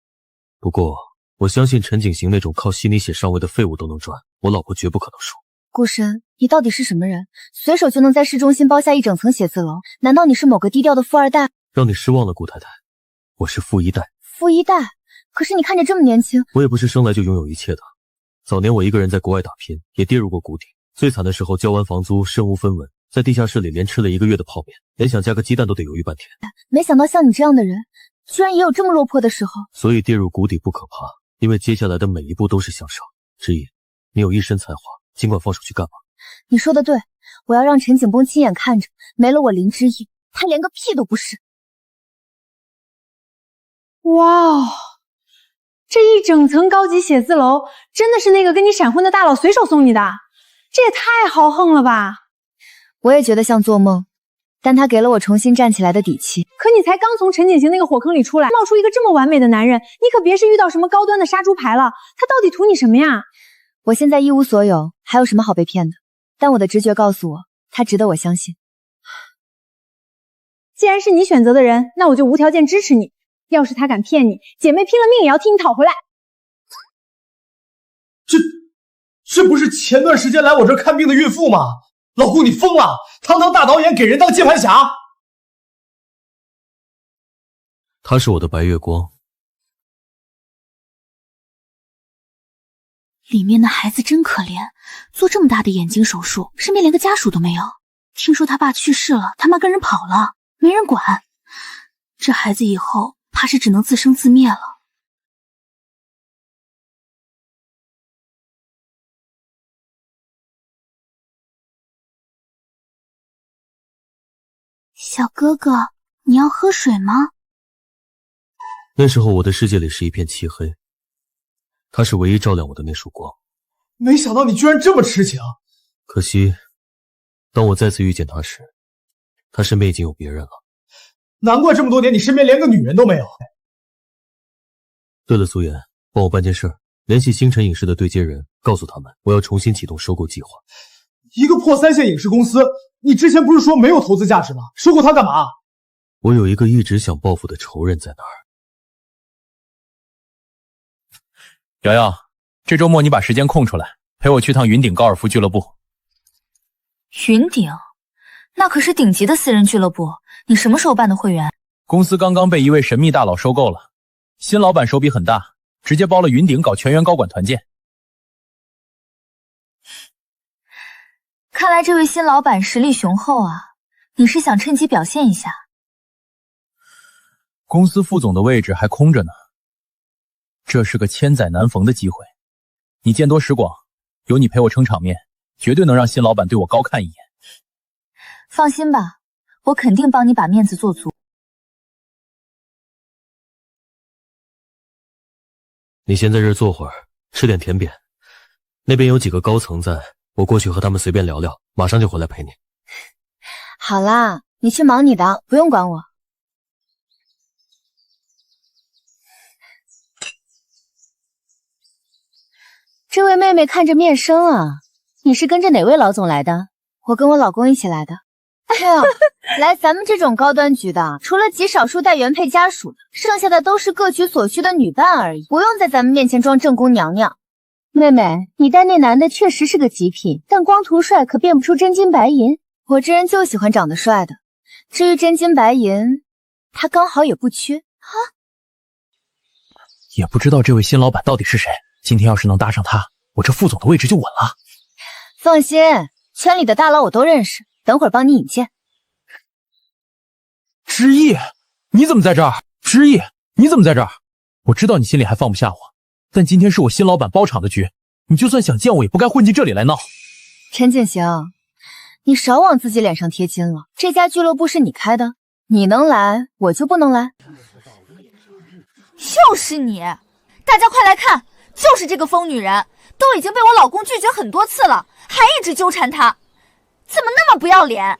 Speaker 5: 不过我相信陈景行那种靠吸你血上位的废物都能赚，我老婆绝不可能输。
Speaker 2: 顾深，你到底是什么人？随手就能在市中心包下一整层写字楼？难道你是某个低调的富二代？
Speaker 5: 让你失望了，顾太太，我是富一代。
Speaker 2: 富一代？可是你看着这么年轻。
Speaker 5: 我也不是生来就拥有一切的。早年我一个人在国外打拼，也跌入过谷底。最惨的时候交完房租身无分文，在地下室里连吃了1个月的泡面，连想加个鸡蛋都得犹豫半天。
Speaker 2: 没想到像你这样的人，居然也有这么落魄的时候。
Speaker 5: 所以跌入谷底不可怕，因为接下来的每一步都是向上。之一，你有一身才华，尽管放手去干吧。
Speaker 2: 你说的对，我要让陈景崩亲眼看着，没了我林之意，他连个屁都不是。
Speaker 11: 哇哦，这一整层高级写字楼，真的是那个跟你闪婚的大佬随手送你的？这也太豪横了吧！
Speaker 2: 我也觉得像做梦，但他给了我重新站起来的底气。
Speaker 11: 可你才刚从陈景行那个火坑里出来，冒出一个这么完美的男人，你可别是遇到什么高端的杀猪牌了？他到底图你什么呀？
Speaker 2: 我现在一无所有，还有什么好被骗的？但我的直觉告诉我，他值得我相信。
Speaker 11: 既然是你选择的人，那我就无条件支持你。要是他敢骗你，姐妹拼了命也要替你讨回来。
Speaker 4: 这不是前段时间来我这儿看病的孕妇吗？老顾，你疯了！堂堂大导演给人当接盘侠。
Speaker 5: 她是我的白月光。
Speaker 3: 里面的孩子真可怜，做这么大的眼睛手术，身边连个家属都没有。听说他爸去世了，他妈跟人跑了，没人管。这孩子以后怕是只能自生自灭了。小哥哥，你要喝水吗？
Speaker 5: 那时候我的世界里是一片漆黑，他是唯一照亮我的那束光。
Speaker 4: 没想到你居然这么痴情。
Speaker 5: 可惜，当我再次遇见他时，他身边已经有别人了。
Speaker 4: 难怪这么多年你身边连个女人都没有。
Speaker 5: 对了，苏妍，帮我办件事，联系星辰影视的对接人，告诉他们我要重新启动收购计划。
Speaker 4: 一个破3线影视公司，你之前不是说没有投资价值吗？收购它干嘛？
Speaker 5: 我有一个一直想报复的仇人在那儿。
Speaker 21: 瑶瑶，这周末你把时间空出来，陪我去趟云顶高尔夫俱乐部。
Speaker 16: 云顶？那可是顶级的私人俱乐部，你什么时候办的会员？
Speaker 21: 公司刚刚被一位神秘大佬收购了，新老板手笔很大，直接包了云顶搞全员高管团建。
Speaker 16: 看来这位新老板实力雄厚啊，你是想趁机表现一下？
Speaker 21: 公司副总的位置还空着呢，这是个千载难逢的机会。你见多识广，有你陪我撑场面，绝对能让新老板对我高看一眼。
Speaker 16: 放心吧，我肯定帮你把面子做足。
Speaker 5: 你先在这儿坐会儿，吃点甜点。那边有几个高层在，我过去和他们随便聊聊，马上就回来陪你。
Speaker 2: 好啦，你去忙你的，不用管我。这位妹妹看着面生啊，你是跟着哪位老总来的？我跟我老公一起来的。哎呦，来咱们这种高端局的，除了极少数带原配家属的，剩下的都是各局所需的女伴而已，不用在咱们面前装正宫娘娘。妹妹，你带那男的确实是个极品，但光图帅可变不出真金白银。我这人就喜欢长得帅的，至于真金白银，他刚好也不缺。哈，
Speaker 21: 也不知道这位新老板到底是谁。今天要是能搭上他，我这副总的位置就稳了。
Speaker 2: 放心，圈里的大佬我都认识，等会儿帮你引荐。
Speaker 21: 知意，你怎么在这儿？知意，你怎么在这儿？我知道你心里还放不下我，但今天是我新老板包场的局，你就算想见我，也不该混进这里来闹。
Speaker 2: 陈景行，你少往自己脸上贴金了。这家俱乐部是你开的，你能来，我就不能来？
Speaker 16: 就是你，大家快来看！就是这个疯女人，都已经被我老公拒绝很多次了，还一直纠缠她，怎么那么不要脸？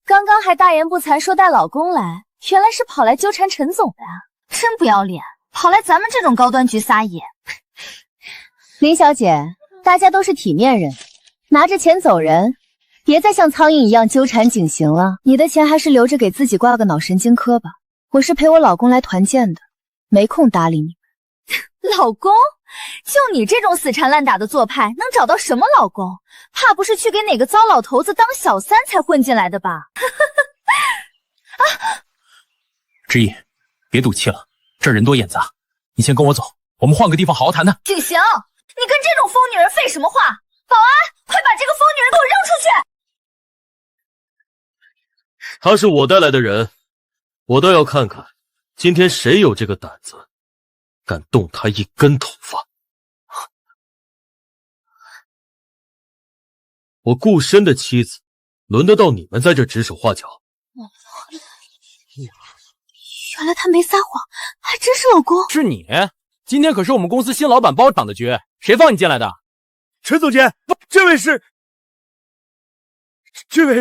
Speaker 2: 刚刚还大言不惭说带老公来，原来是跑来纠缠陈总的啊！
Speaker 16: 真不要脸，跑来咱们这种高端局撒野。
Speaker 2: 林小姐，大家都是体面人，拿着钱走人，别再像苍蝇一样纠缠景行了。你的钱还是留着给自己挂个脑神经科吧。我是陪我老公来团建的，没空搭理你。
Speaker 16: 老公？就你这种死缠烂打的做派，能找到什么老公？怕不是去给哪个糟老头子当小三才混进来的吧？
Speaker 21: 知意，别赌气了，这儿人多眼杂，你先跟我走，我们换个地方好好谈谈。
Speaker 16: 景行，你跟这种疯女人废什么话？保安，快把这个疯女人给我扔出去！
Speaker 5: 他是我带来的人，我倒要看看，今天谁有这个胆子，敢动他一根头发。我顾深的妻子，轮得到你们在这指手画脚？
Speaker 3: 原来他没撒谎，还真是老公。
Speaker 21: 是你，今天可是我们公司新老板包场的局，谁放你进来的？
Speaker 12: 陈总监，这位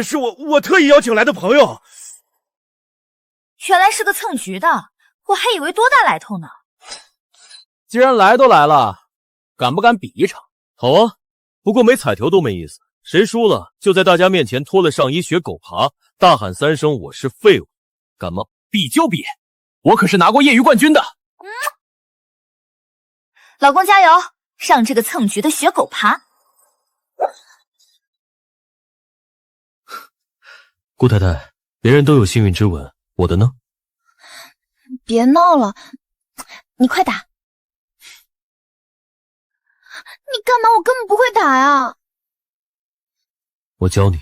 Speaker 12: 是我特意邀请来的朋友。
Speaker 16: 原来是个蹭局的，我还以为多大来头呢。
Speaker 21: 既然来都来了，敢不敢比一场？
Speaker 5: 好啊，不过没彩条都没意思。谁输了就在大家面前脱了上衣学狗爬，大喊3声我是废物，敢吗？
Speaker 21: 比就比，我可是拿过业余冠军的。
Speaker 16: 老公加油，让这个蹭局的学狗爬。
Speaker 5: 顾太太，别人都有幸运之吻，我的呢？
Speaker 2: 别闹了，你快打。你干嘛？我根本不会打呀。
Speaker 5: 我教你。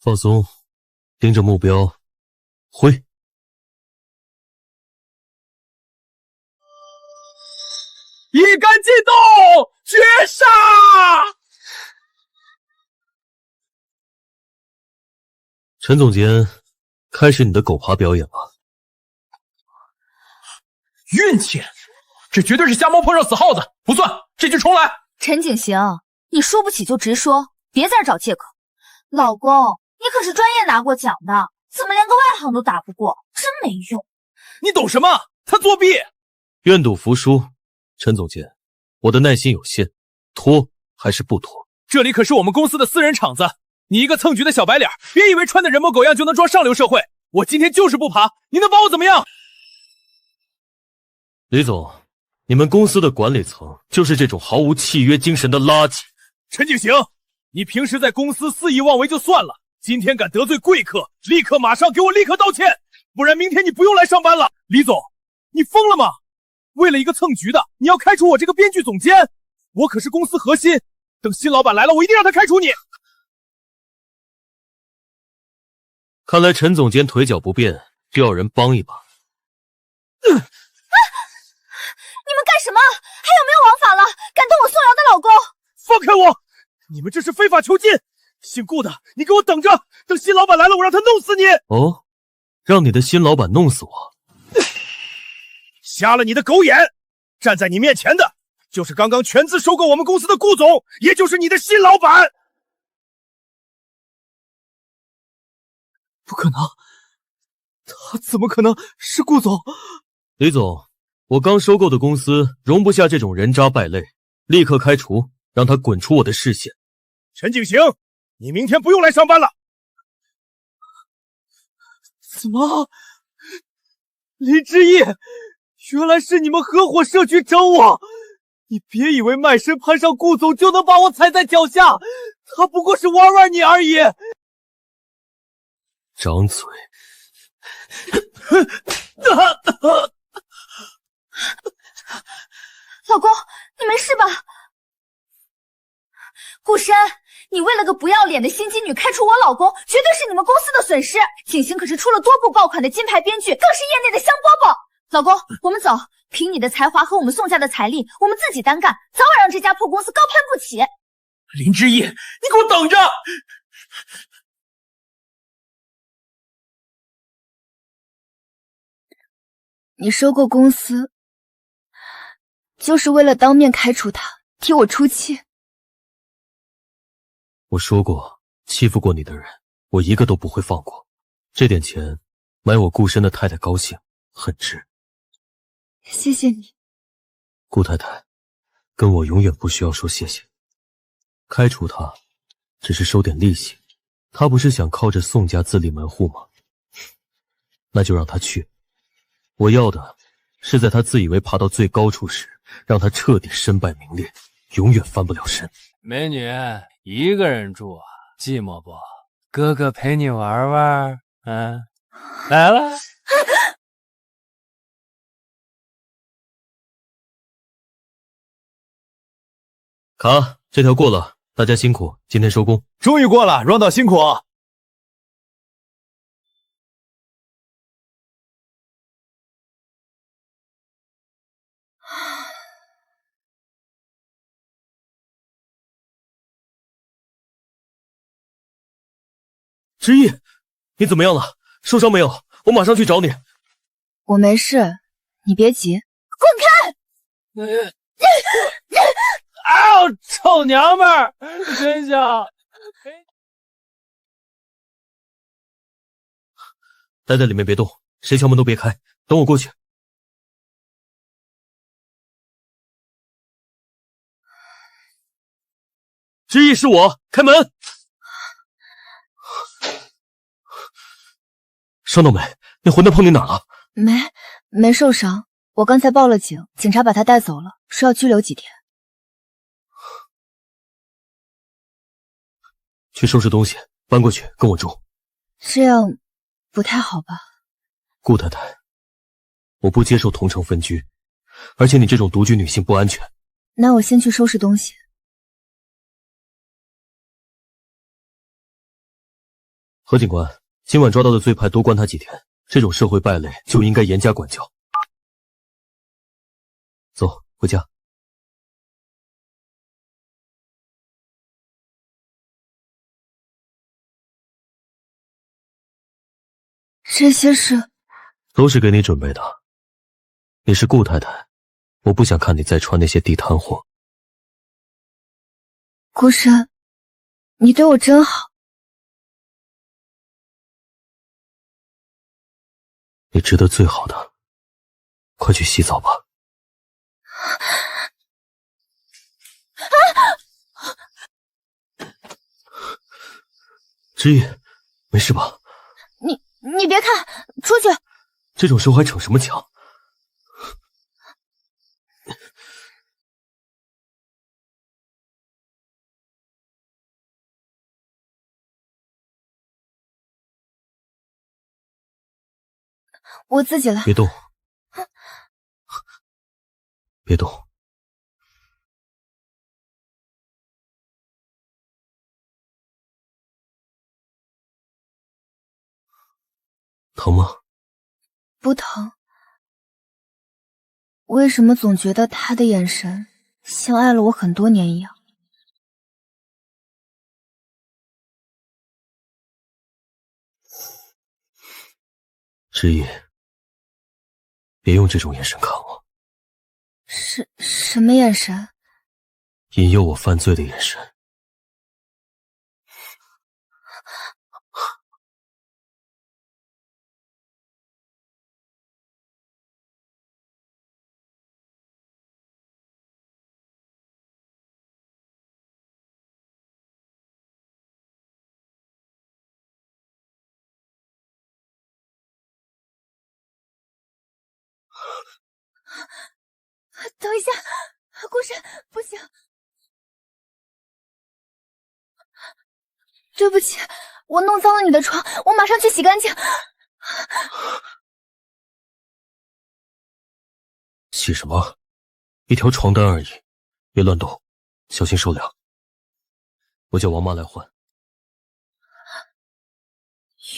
Speaker 5: 放松，盯着目标，挥。
Speaker 12: 一杆进洞，绝杀！
Speaker 5: 陈总监，开始你的狗爬表演吧。
Speaker 21: 运气，这绝对是瞎猫碰上死耗子，不算，这局重来。
Speaker 16: 陈景行，你输不起就直说，别在这找借口。老公，你可是专业拿过奖的，怎么连个外行都打不过，真没用。
Speaker 21: 你懂什么？他作弊。
Speaker 5: 愿赌服输，陈总监，我的耐心有限，拖还是不拖？
Speaker 21: 这里可是我们公司的私人场子，你一个蹭局的小白脸，别以为穿的人模狗样就能装上流社会。我今天就是不爬，你能把我怎么样？
Speaker 5: 李总，你们公司的管理层就是这种毫无契约精神的垃圾。
Speaker 21: 陈景行，你平时在公司肆意妄为就算了，今天敢得罪贵客，立刻马上给我立刻道歉，不然明天你不用来上班了。李总，你疯了吗？为了一个蹭局的，你要开除我这个编剧总监？我可是公司核心，等新老板来了，我一定让他开除你。
Speaker 5: 看来陈总监腿脚不便，需要人帮一把。
Speaker 16: 你们干什么？还有没有王法了？敢动我宋瑶的老公？
Speaker 21: 放开我！你们这是非法囚禁！姓顾的，你给我等着，等新老板来了，我让他弄死你！
Speaker 5: 哦，让你的新老板弄死我？
Speaker 21: 瞎了你的狗眼！站在你面前的，就是刚刚全资收购我们公司的顾总，也就是你的新老板。
Speaker 4: 不可能，他怎么可能是顾总？
Speaker 5: 李总，我刚收购的公司容不下这种人渣败类，立刻开除，让他滚出我的视线。
Speaker 21: 陈景行，你明天不用来上班了。
Speaker 4: 怎么？林之义，原来是你们合伙设局整我！你别以为卖身攀上顾总就能把我踩在脚下，他不过是玩玩你而已。
Speaker 5: 张嘴！
Speaker 16: 老公，你没事吧？顾深，你为了个不要脸的心机女开除我老公，绝对是你们公司的损失。景行可是出了多部爆款的金牌编剧，更是业内的香饽饽。老公，我们走。凭你的才华和我们宋家的财力，我们自己单干，早晚让这家破公司高攀不起。
Speaker 21: 林之义，你给我等着！
Speaker 2: 你收购公司，就是为了当面开除他，替我出气。
Speaker 5: 我说过，欺负过你的人，我一个都不会放过。这点钱买我顾深的太太高兴，很值。
Speaker 2: 谢谢你，
Speaker 5: 顾太太，跟我永远不需要说谢谢。开除他，只是收点利息。他不是想靠着宋家自立门户吗？那就让他去。我要的是在他自以为爬到最高处时，让他彻底身败名裂，永远翻不了身。
Speaker 13: 美女，一个人住啊，寂寞不？哥哥陪你玩玩。来了。
Speaker 5: 卡，这条过了，大家辛苦，今天收工。
Speaker 4: 终于过了，阮导辛苦。
Speaker 5: 之意，你怎么样了？受伤没有？我马上去找你。
Speaker 2: 我没事，你别急。
Speaker 13: 滚开！啊！臭娘们儿，真想
Speaker 5: 待在里面别动，谁敲门都别开，等我过去。之意是我，开门。伤到没？那混蛋碰你哪儿了？
Speaker 2: 没受伤，我刚才报了警，警察把他带走了，说要拘留几天。
Speaker 5: 去收拾东西，搬过去跟我住。
Speaker 2: 这样不太好吧？
Speaker 5: 顾太太，我不接受同城分居，而且你这种独居女性不安全。
Speaker 2: 那我先去收拾东西。
Speaker 5: 何警官，今晚抓到的罪犯多关他几天，这种社会败类就应该严加管教。走，回家。
Speaker 2: 这些是
Speaker 5: 都是给你准备的。你是顾太太，我不想看你再穿那些地摊货。
Speaker 2: 顾深，你对我真好。
Speaker 5: 你值得最好的，快去洗澡吧。知意，没事吧？
Speaker 2: 你别看，出去！
Speaker 5: 这种时候还逞什么强？
Speaker 2: 我自己来。
Speaker 5: 别动，别动。疼吗？
Speaker 2: 不疼。为什么总觉得他的眼神像爱了我很多年一样？
Speaker 5: 知意，别用这种眼神看我。
Speaker 2: 什么眼神？
Speaker 5: 引诱我犯罪的眼神。
Speaker 2: 等一下，顾深，不行，对不起，我弄脏了你的床，我马上去洗干净。
Speaker 5: 洗什么？一条床单而已，别乱动，小心受凉。我叫王妈来换。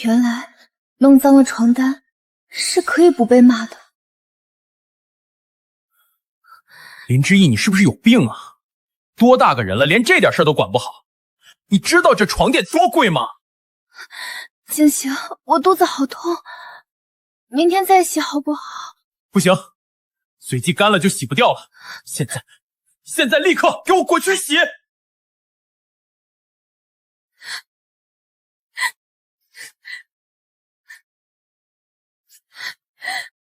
Speaker 2: 原来弄脏了床单是可以不被骂的。
Speaker 21: 林之意，你是不是有病啊？多大个人了，连这点事都管不好？你知道这床垫多贵吗？
Speaker 2: 景行，我肚子好痛，明天再洗好不好？
Speaker 21: 不行，随即干了就洗不掉了。现在立刻给我滚去洗！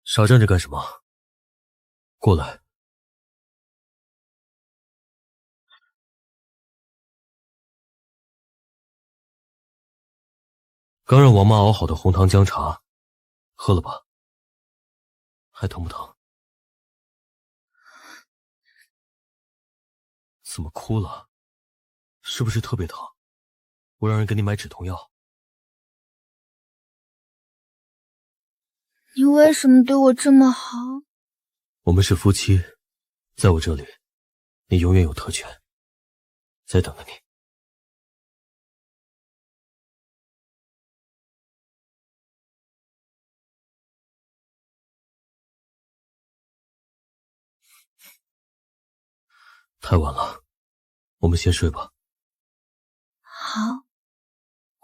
Speaker 5: 傻站着干什么？过来。刚让王妈熬好的红糖姜茶，喝了吧？还疼不疼？怎么哭了？是不是特别疼？我让人给你买止痛药。
Speaker 2: 你为什么对我这么好？
Speaker 5: 我们是夫妻，在我这里，你永远有特权。在等着你。太晚了，我们先睡吧。
Speaker 2: 好，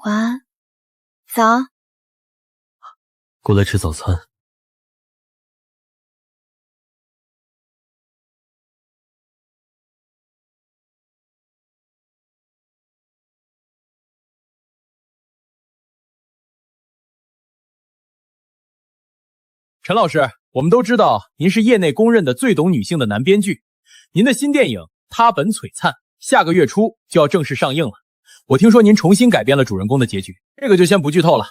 Speaker 2: 晚安，早。
Speaker 5: 过来吃早餐。
Speaker 21: 陈老师，我们都知道您是业内公认的最懂女性的男编剧，您的新电影《他本璀璨》下个月初就要正式上映了。我听说您重新改编了主人公的结局，这个就先不剧透了。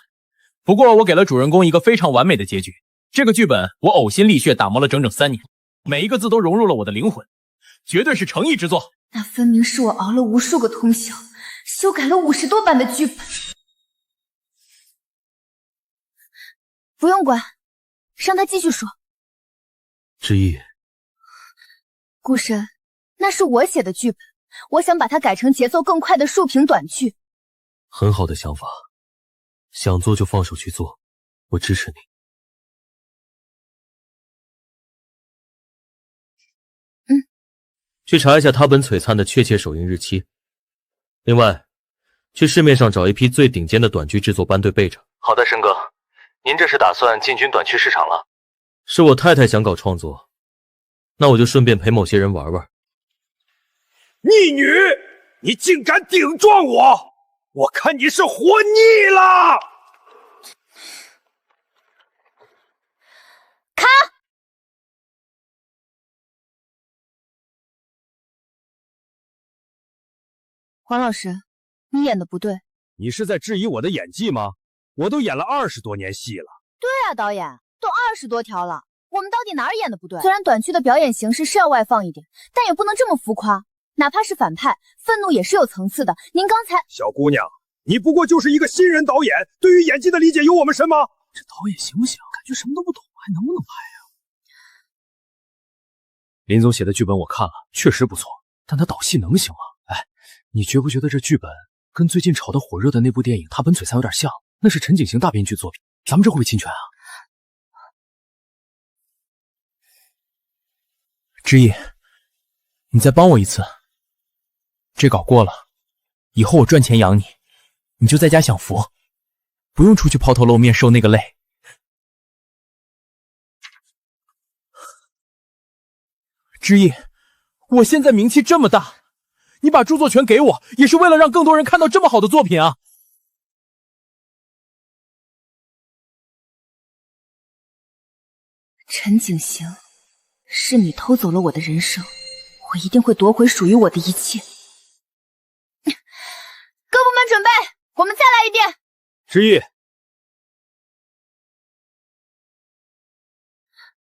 Speaker 21: 不过我给了主人公一个非常完美的结局，这个剧本我呕心沥血打磨了整整3年，每一个字都融入了我的灵魂，绝对是诚意之作。
Speaker 2: 那分明是我熬了无数个通宵，修改了50多版的剧本。不用管，让他继续说。
Speaker 5: 之意，
Speaker 2: 顾深，那是我写的剧本，我想把它改成节奏更快的竖屏短剧。
Speaker 5: 很好的想法，想做就放手去做，我支持你。去查一下他本璀璨的确切首映日期。另外，去市面上找一批最顶尖的短剧制作班队备着。
Speaker 15: 好的，申哥，您这是打算进军短剧市场了？
Speaker 5: 是我太太想搞创作，那我就顺便陪某些人玩玩。
Speaker 21: 逆女，你竟敢顶撞我！我看你是活腻了！
Speaker 2: 卡！黄老师，你演的不对。
Speaker 21: 你是在质疑我的演技吗？我都演了20多年戏了。
Speaker 2: 对啊，导演，都20多条了，我们到底哪儿演的不对？虽然短剧的表演形式是要外放一点，但也不能这么浮夸。哪怕是反派，愤怒也是有层次的。您刚才，
Speaker 21: 小姑娘，你不过就是一个新人导演，对于演技的理解有我们深吗？
Speaker 8: 这导演行不行？感觉什么都不懂，还能不能拍啊？林总写的剧本我看了，确实不错，但他导戏能行吗？哎，你觉不觉得这剧本跟最近炒得火热的那部电影《他本璀璨》有点像？那是陈景行大编剧作品，咱们这会不会侵权啊？
Speaker 1: 之意，你再帮我一次。这稿过了，以后我赚钱养你，你就在家享福，不用出去抛头露面受那个累。之意，我现在名气这么大，你把著作权给我，也是为了让更多人看到这么好的作品啊！
Speaker 2: 陈景行，是你偷走了我的人生，我一定会夺回属于我的一切。各部门准备，我们再来一遍。
Speaker 21: 之意，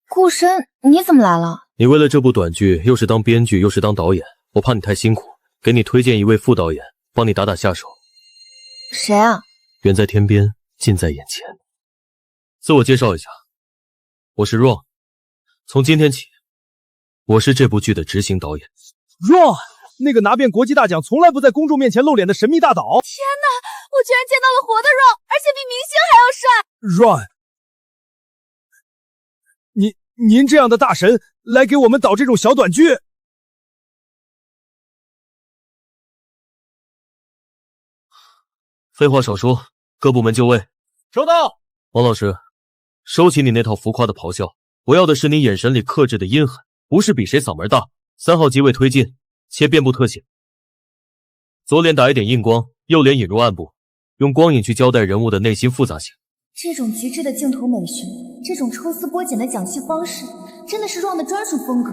Speaker 2: 顾深，你怎么来了？
Speaker 5: 你为了这部短剧，又是当编剧又是当导演，我怕你太辛苦，给你推荐一位副导演，帮你打打下手。
Speaker 2: 谁啊？
Speaker 5: 远在天边，近在眼前。自我介绍一下，我是 Ron， 从今天起，我是这部剧的执行导演。
Speaker 21: Ron， 那个拿遍国际大奖，从来不在公众面前露脸的神秘大导。
Speaker 10: 天哪，我居然见到了活的 Ron， 而且比明星还要帅。
Speaker 21: Ron， 您这样的大神来给我们导这种小短剧？
Speaker 5: 废话少说，各部门就位。
Speaker 21: 收到。
Speaker 5: 王老师，收起你那套浮夸的咆哮，我要的是你眼神里克制的阴狠，不是比谁嗓门大。3号机位推进，切遍布特写。左脸打一点硬光，右脸引入暗部，用光影去交代人物的内心复杂性。
Speaker 2: 这种极致的镜头美学，这种抽丝剥茧的讲戏方式，真的是 Ron 的专属风格。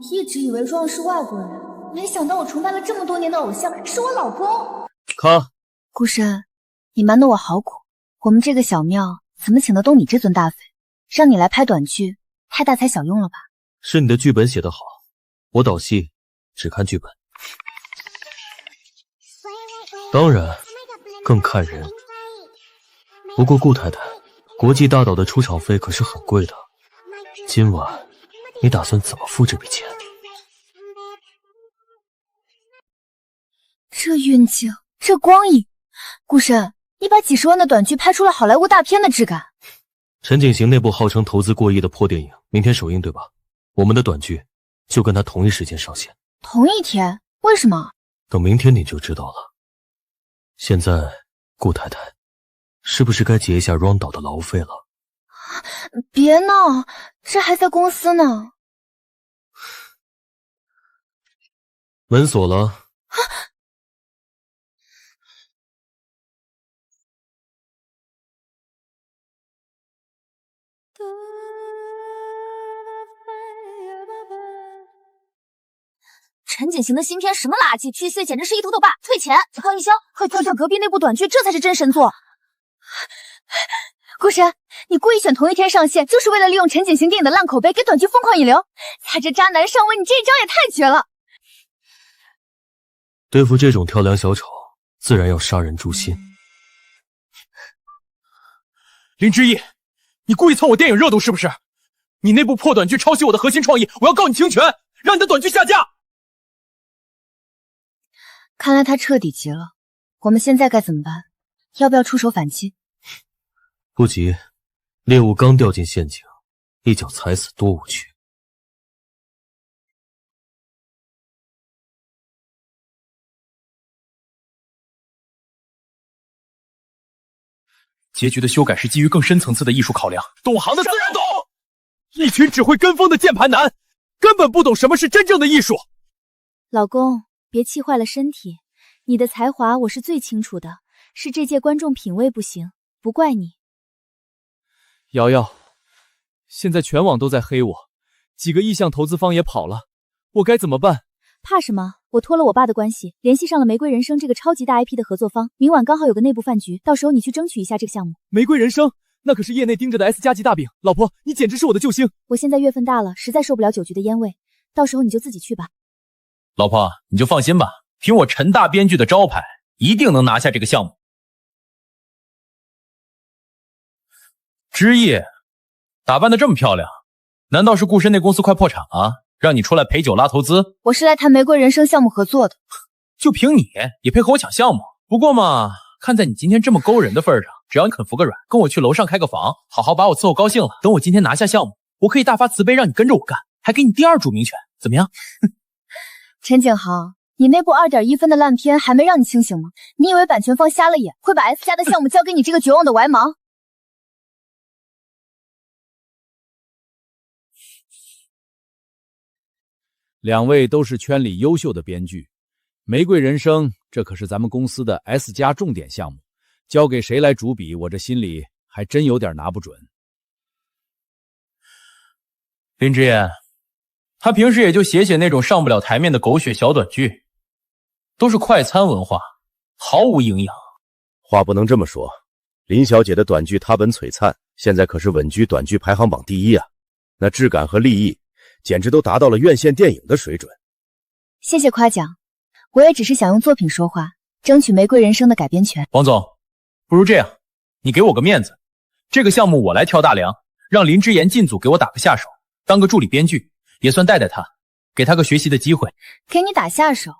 Speaker 2: 一直以为 Ron 是外国人，没想到我崇拜了这么多年的偶像是我老公。
Speaker 5: 咔！
Speaker 2: 顾深，你瞒得我好苦，我们这个小庙怎么请得动你这尊大匪？让你来拍短剧，太大材小用了吧？
Speaker 5: 是你的剧本写得好，我导戏只看剧本，当然更看人。不过顾太太，国际大导的出场费可是很贵的，今晚你打算怎么付这笔钱？
Speaker 2: 这运镜，这光影，顾深，你把几10万的短剧拍出了好莱坞大片的质感。
Speaker 5: 陈景行那部号称投资过亿的破电影，明天首映对吧？我们的短剧就跟他同一时间上线。
Speaker 2: 同一天？为什么？
Speaker 5: 等明天你就知道了。现在，顾太太，是不是该结一下 Ron 导的劳费了？
Speaker 2: 别闹，这还在公司呢。
Speaker 5: 门锁了。
Speaker 16: 陈景行的新片什么垃圾，巨蟹简直是一头头霸，退钱！高一潇，快看看隔壁那部短剧，这才是真神作。
Speaker 2: 顾深，你故意选同一天上线，就是为了利用陈景行电影的烂口碑给短剧疯狂引流。踩着渣男上位，你这一招也太绝了！
Speaker 5: 对付这种跳梁小丑，自然要杀人诛心。
Speaker 1: 林之意，
Speaker 21: 你故意蹭我电影热度是不是？你那部破短剧抄袭我的核心创意，我要告你侵权，让你的短剧下架。
Speaker 2: 看来他彻底急了，我们现在该怎么办？要不要出手反击？
Speaker 5: 不急，猎物刚掉进陷阱，一脚踩死多无趣。
Speaker 21: 结局的修改是基于更深层次的艺术考量，懂行的自然懂。一群只会跟风的键盘男，根本不懂什么是真正的艺术。
Speaker 3: 老公，别气坏了身体，你的才华我是最清楚的，是这届观众品味不行，不怪你。
Speaker 21: 瑶瑶，现在全网都在黑我，几个意向投资方也跑了，我该怎么办？
Speaker 3: 怕什么？我托了我爸的关系，联系上了玫瑰人生这个超级大 IP 的合作方，明晚刚好有个内部饭局，到时候你去争取一下这个项目。
Speaker 21: 玫瑰人生，那可是业内盯着的 S 加级大饼，老婆，你简直是我的救星。
Speaker 3: 我现在月份大了，实在受不了酒局的烟味，到时候你就自己去吧。
Speaker 21: 老婆，你就放心吧，凭我陈大编剧的招牌，一定能拿下这个项目。之夜，打扮得这么漂亮，难道是顾深那公司快破产了？让你出来陪酒拉投资？
Speaker 2: 我是来谈玫瑰人生项目合作的。
Speaker 21: 就凭你也配和我抢项目？不过嘛，看在你今天这么勾人的份上，只要你肯服个软，跟我去楼上开个房，好好把我伺候高兴了。等我今天拿下项目，我可以大发慈悲让你跟着我干，还给你第二主名权，怎么样？
Speaker 2: 陈景豪，你那部2.1分的烂片还没让你清醒吗？你以为版权方瞎了眼，会把 S 加的项目交给你这个绝望的歪毛？
Speaker 14: 两位都是圈里优秀的编剧，玫瑰人生这可是咱们公司的 S 加重点项目，交给谁来主笔，我这心里还真有点拿不准。
Speaker 21: 林之言，他平时也就写那种上不了台面的狗血小短剧，都是快餐文化，毫无营养。
Speaker 1: 话不能这么说，林小姐的短剧他本璀璨，现在可是稳居短剧排行榜第1啊，那质感和立意简直都达到了院线电影的水准。
Speaker 2: 谢谢夸奖，我也只是想用作品说话，争取玫瑰人生的改编权。
Speaker 21: 王总，不如这样，你给我个面子，这个项目我来挑大梁，让林之言进组给我打个下手，当个助理编剧，也算带带他，给他个学习的机会。
Speaker 2: 给你打下手？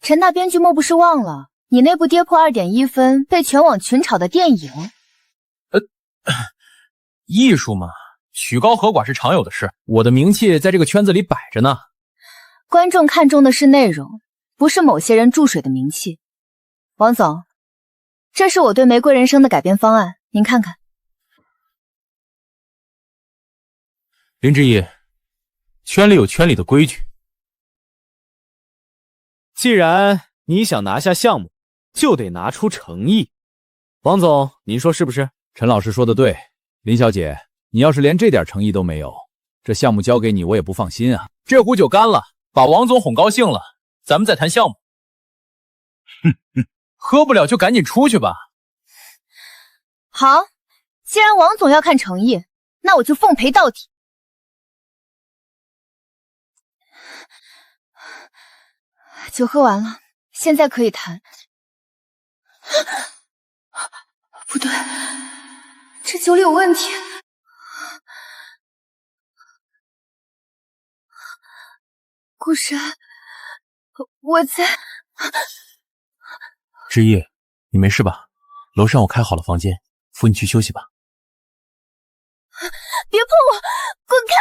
Speaker 2: 陈大编剧莫不是忘了你那部跌破2.1分被全网群嘲的电影？
Speaker 21: 艺术嘛，曲高和寡是常有的事，我的名气在这个圈子里摆着呢。
Speaker 2: 观众看重的是内容，不是某些人注水的名气。王总，这是我对玫瑰人生的改编方案，您看看。
Speaker 21: 林之意，圈里有圈里的规矩。
Speaker 4: 既然你想拿下项目，就得拿出诚意。王总，您说是不是？
Speaker 14: 陈老师说的对，林小姐，你要是连这点诚意都没有，这项目交给你我也不放心啊。
Speaker 21: 这壶酒干了，把王总哄高兴了，咱们再谈项目。喝不了就赶紧出去吧。
Speaker 2: 好，既然王总要看诚意，那我就奉陪到底。酒喝完了，现在可以谈。不对，这酒里有问题。顾深，我在。
Speaker 21: 之意，你没事吧？楼上我开好了房间，扶你去休息吧。
Speaker 2: 别碰我，滚开！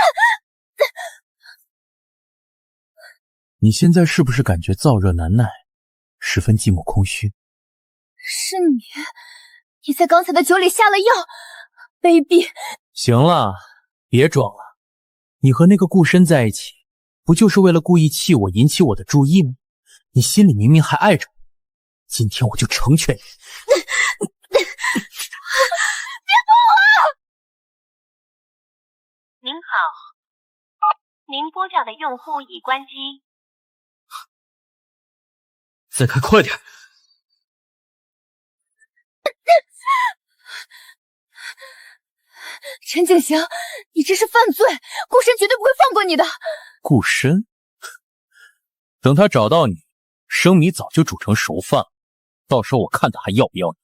Speaker 21: 你现在是不是感觉燥热难耐，十分寂寞空虚？
Speaker 2: 是你在刚才的酒里下了药，卑鄙！
Speaker 21: 行了，别装了，你和那个顾深在一起，不就是为了故意气我，引起我的注意吗？你心里明明还爱着我，今天我就成全你。
Speaker 2: 别碰我！
Speaker 22: 您好，您拨叫的用户已关机。
Speaker 21: 再开快点！
Speaker 2: 陈景行，你这是犯罪，顾深绝对不会放过你的。
Speaker 21: 顾深，等他找到你，生米早就煮成熟饭了，到时候我看他还要不要你。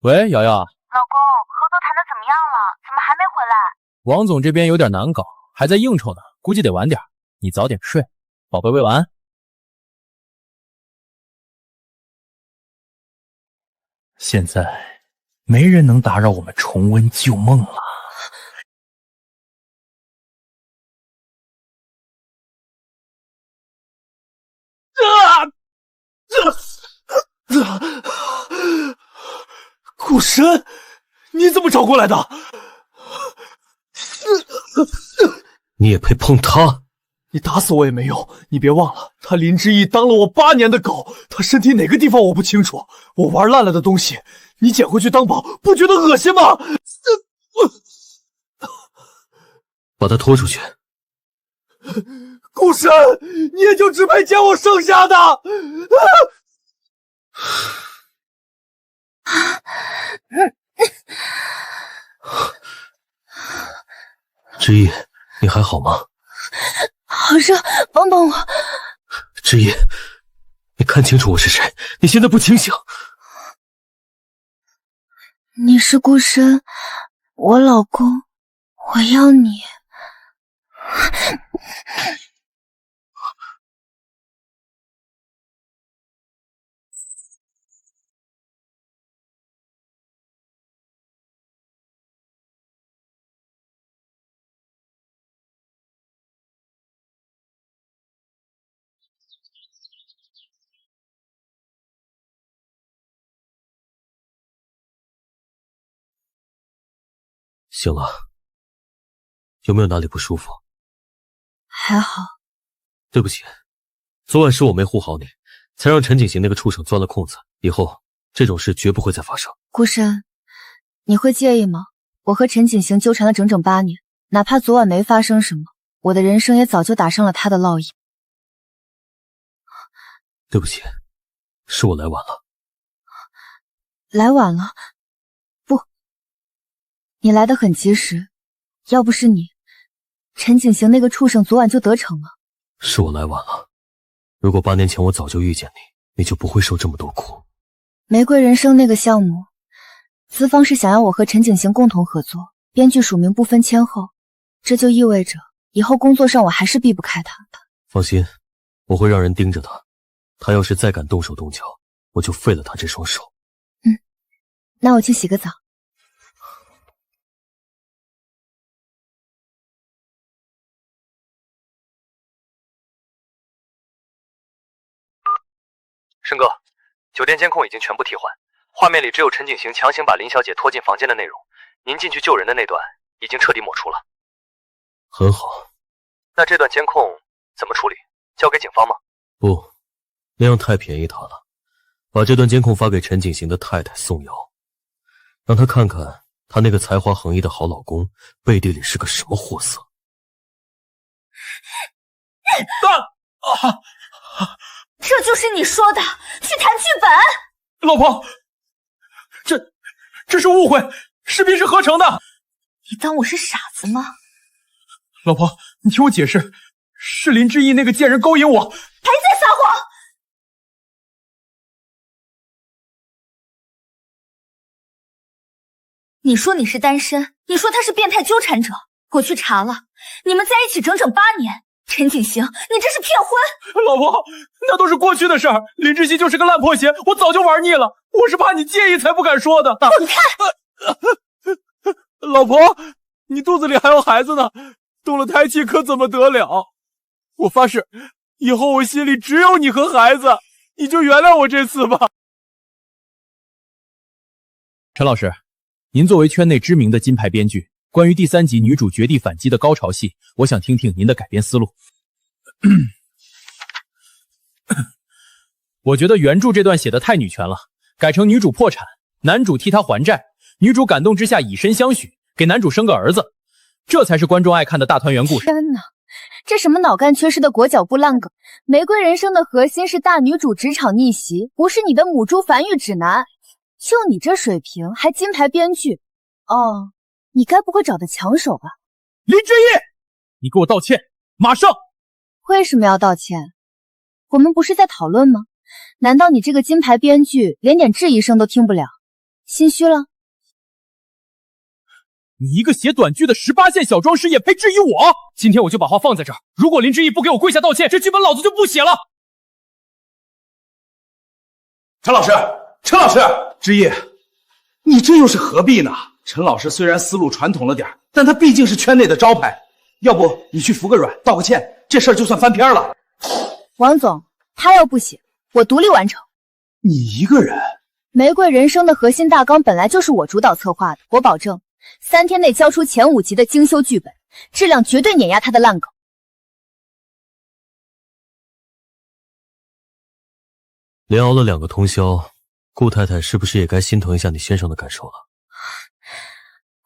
Speaker 1: 喂，瑶瑶，
Speaker 22: 老公，合作谈的怎么样了？怎么还没回来？
Speaker 1: 王总这边有点难搞，还在应酬呢，估计得晚点。你早点睡，宝贝，喂晚安。现在没人能打扰我们重温旧梦了。
Speaker 4: 顾神，你怎么找过来的？
Speaker 5: 你也配碰他？
Speaker 4: 你打死我也没用！你别忘了，他林之义当了我8年的狗，他身体哪个地方我不清楚。我玩烂了的东西，你捡回去当宝，不觉得恶心吗？
Speaker 5: 把他拖出去。
Speaker 4: 顾神，你也就只配捡我剩下的。
Speaker 5: 之一，你还好吗？
Speaker 2: 好热，帮帮我！
Speaker 5: 之一，你看清楚我是谁，你现在不清醒。
Speaker 2: 你是顾深，我老公，我要你。
Speaker 5: 醒了，有没有哪里不舒服？
Speaker 2: 还好。
Speaker 5: 对不起，昨晚是我没护好你，才让陈景行那个畜生钻了空子。以后这种事绝不会再发生。
Speaker 2: 顾深，你会介意吗？我和陈景行纠缠了整整8年，哪怕昨晚没发生什么，我的人生也早就打上了他的烙印。
Speaker 5: 对不起，是我来晚了。
Speaker 2: 来晚了？不，你来得很及时。要不是你，陈景行那个畜生昨晚就得逞了。
Speaker 5: 是我来晚了。如果8年前我早就遇见你，你就不会受这么多苦。
Speaker 2: 玫瑰人生那个项目，资方是想要我和陈景行共同合作，编剧署名不分先后，这就意味着以后工作上我还是避不开他。
Speaker 5: 放心，我会让人盯着他，他要是再敢动手动脚，我就废了他这双手。
Speaker 2: 那我去洗个澡。
Speaker 15: 申哥，酒店监控已经全部替换，画面里只有陈景行强行把林小姐拖进房间的内容，您进去救人的那段已经彻底抹除了。
Speaker 5: 很好。
Speaker 15: 那这段监控怎么处理？交给警方吗？
Speaker 5: 不，那样太便宜他了。把这段监控发给陈景行的太太宋瑶，让他看看他那个才华横溢的好老公背地里是个什么货色。
Speaker 16: 这就是你说的去谈剧本？
Speaker 4: 老婆，这是误会，视频是合成的。
Speaker 16: 你当我是傻子吗？
Speaker 4: 老婆，你听我解释，是林之义那个贱人勾引我。
Speaker 16: 还在撒谎！你说你是单身，你说他是变态纠缠者，我去查了，你们在一起整整8年。陈景行，你这是骗婚！
Speaker 4: 老婆，那都是过去的事儿。林志熙就是个烂破鞋，我早就玩腻了。我是怕你介意才不敢说的。
Speaker 16: 滚开！
Speaker 4: 老婆，你肚子里还有孩子呢，动了胎气可怎么得了？我发誓，以后我心里只有你和孩子，你就原谅我这次吧。
Speaker 1: 陈老师，您作为圈内知名的金牌编剧，关于第3集女主绝地反击的高潮戏，我想听听您的改编思路。我觉得原著这段写的太女权了，改成女主破产，男主替她还债，女主感动之下以身相许，给男主生个儿子，这才是观众爱看的大团圆故事。
Speaker 2: 天哪，这什么脑干缺失的裹脚布烂梗？玫瑰人生的核心是大女主职场逆袭，不是你的母猪繁育指南。就你这水平还金牌编剧？哦，你该不会找的抢手吧？
Speaker 1: 林之义，你给我道歉，马上！
Speaker 2: 为什么要道歉？我们不是在讨论吗？难道你这个金牌编剧连点质疑声都听不了？心虚了？
Speaker 21: 你一个写短剧的18线小装饰也配质疑我？今天我就把话放在这儿，如果林之毅不给我跪下道歉，这剧本老子就不写了。
Speaker 6: 陈老师，陈老师，之毅，你这又是何必呢？陈老师虽然思路传统了点，但他毕竟是圈内的招牌，要不你去服个软，道个歉，这事儿就算翻篇了。
Speaker 2: 王总，他要不写，我独立完成。
Speaker 6: 你一个人？
Speaker 2: 玫瑰人生的核心大纲本来就是我主导策划的，我保证3天内交出前5集的精修剧本，质量绝对碾压他的烂梗。
Speaker 5: 连熬了2个通宵，顾太太是不是也该心疼一下你先生的感受了？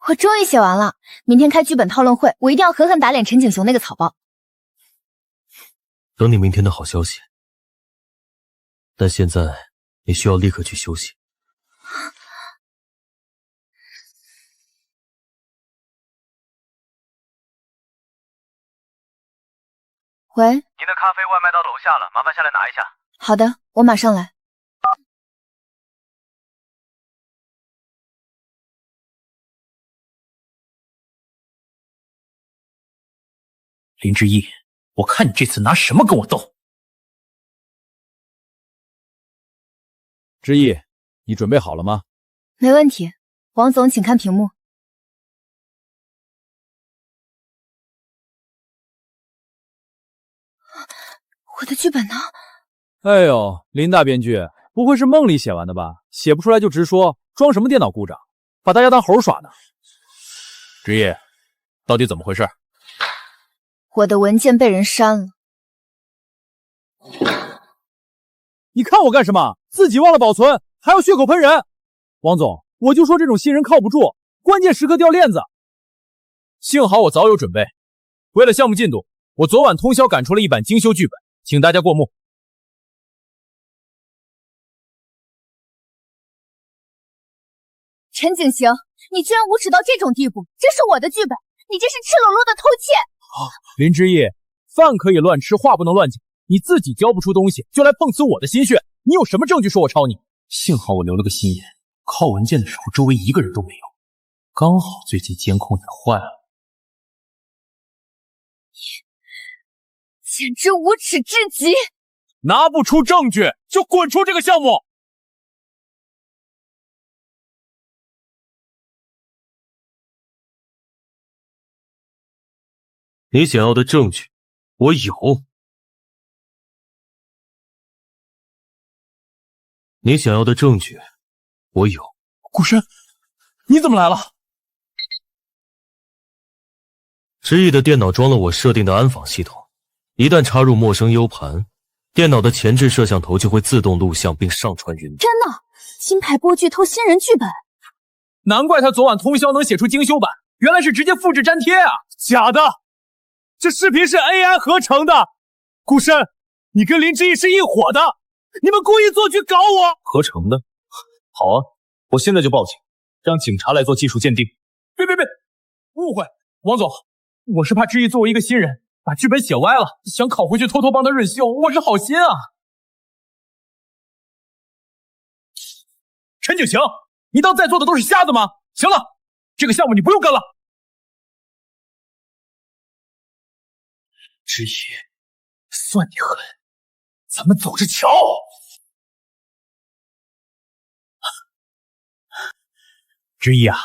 Speaker 2: 我终于写完了，明天开剧本讨论会，我一定要狠狠打脸陈景雄那个草包。
Speaker 5: 等你明天的好消息。但现在你需要立刻去休息。
Speaker 2: 喂，
Speaker 15: 您的咖啡外卖到楼下了，麻烦下来拿一下。
Speaker 2: 好的，我马上来。
Speaker 21: 林之毅，我看你这次拿什么跟我斗？
Speaker 14: 之毅，你准备好了吗？
Speaker 2: 没问题，王总，请看屏幕。我的剧本呢？
Speaker 14: 哎呦，林大编剧，不会是梦里写完的吧？写不出来就直说，装什么电脑故障，把大家当猴耍呢？
Speaker 21: 之毅，到底怎么回事？
Speaker 2: 我的文件被人删了。
Speaker 14: 你看我干什么？自己忘了保存，还要血口喷人！王总，我就说这种新人靠不住，关键时刻掉链子。
Speaker 21: 幸好我早有准备，为了项目进度，我昨晚通宵赶出了一版精修剧本，请大家过目。
Speaker 2: 陈景行，你居然无耻到这种地步！这是我的剧本，你这是赤裸裸的偷窃！
Speaker 21: 林之毅，饭可以乱吃，话不能乱讲。你自己交不出东西，就来碰瓷我的心血，你有什么证据说我抄你？幸好我留了个心眼，拷文件的时候周围一个人都没有，刚好最近监控也坏了。
Speaker 2: 简直无耻至极！
Speaker 21: 拿不出证据就滚出这个项目！
Speaker 5: 你想要的证据，我有。你想要的证据，我有。
Speaker 21: 顾深，你怎么来了？
Speaker 5: 之毅的电脑装了我设定的安防系统，一旦插入陌生 U 盘，电脑的前置摄像头就会自动录像并上传云端。
Speaker 3: 真的，新台播剧偷新人剧本，
Speaker 21: 难怪他昨晚通宵能写出精修版，原来是直接复制粘贴啊！假的，这视频是 AI 合成的。顾深，你跟林之毅是一伙的，你们故意做剧搞我！
Speaker 1: 合成的？好啊，我现在就报警，让警察来做技术鉴定。
Speaker 21: 别，误会，王总，我是怕之毅作为一个新人，把剧本写歪了，想拷回去偷偷帮他润修，我是好心啊。陈景行，你当在座的都是瞎子吗？行了，这个项目你不用跟了。之毅，算你狠，咱们走着瞧。之毅啊，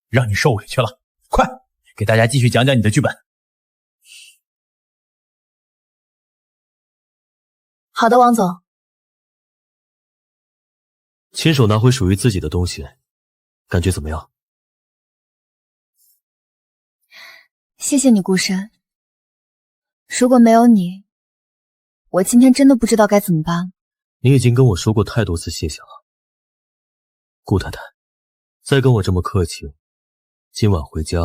Speaker 21: 让你受委屈了，快给大家继续讲讲你的剧本。
Speaker 2: 好的，王总。
Speaker 5: 亲手拿回属于自己的东西，感觉怎么样？
Speaker 2: 谢谢你，顾深。如果没有你，我今天真的不知道该怎么办。
Speaker 5: 你已经跟我说过太多次谢谢了，顾太太，再跟我这么客气，今晚回家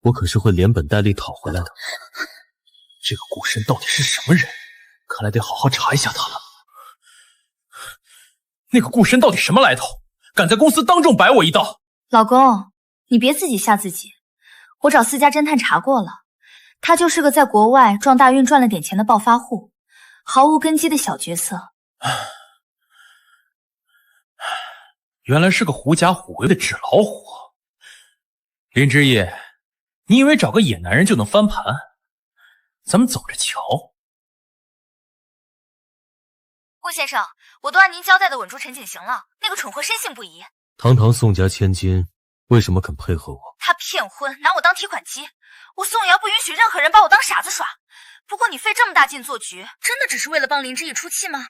Speaker 5: 我可是会连本带利讨回来的。
Speaker 21: 这个顾深到底是什么人？看来得好好查一下他了。那个顾深到底什么来头？敢在公司当众摆我一道！
Speaker 16: 老公，你别自己吓自己。我找私家侦探查过了，他就是个在国外撞大运赚了点钱的暴发户，毫无根基的小角色。
Speaker 21: 原来是个狐假虎威的纸老虎。林之义，你以为找个野男人就能翻盘？咱们走着瞧。
Speaker 16: 顾先生，我都按您交代的稳住陈景行了，那个蠢货深信不疑。
Speaker 5: 堂堂宋家千金，为什么肯配合我？
Speaker 16: 他骗婚，拿我当提款机，我宋瑶不允许任何人把我当傻子耍。不过你费这么大劲做局，真的只是为了帮林之义出气吗？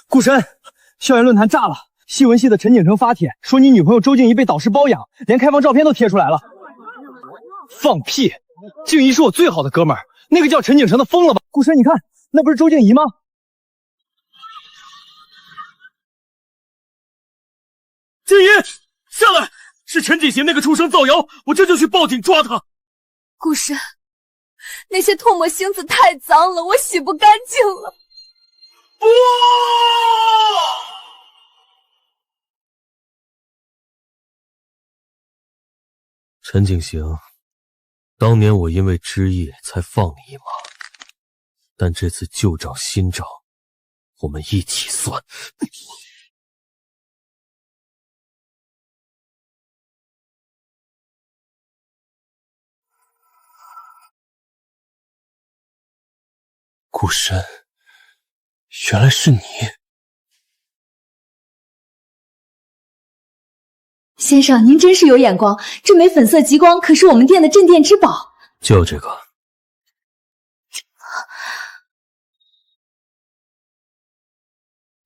Speaker 4: 顾深，校园论坛炸了，戏文系的陈景成发帖说你女朋友周静怡被导师包养，连开房照片都贴出来了。放屁！静怡是我最好的哥们儿，那个叫陈景成的疯了吧？顾深，你看，那不是周静怡吗？
Speaker 21: 静怡，下来！是陈景行那个畜生造谣，我这就去报警抓他。
Speaker 2: 顾深，那些唾沫星子太脏了，我洗不干净了。
Speaker 21: 不！
Speaker 5: 陈景行，当年我因为知意才放你一马，但这次旧账新账，我们一起算。顾深，原来是你。
Speaker 10: 先生，您真是有眼光，这枚粉色极光可是我们店的镇店之宝。
Speaker 5: 就要这个。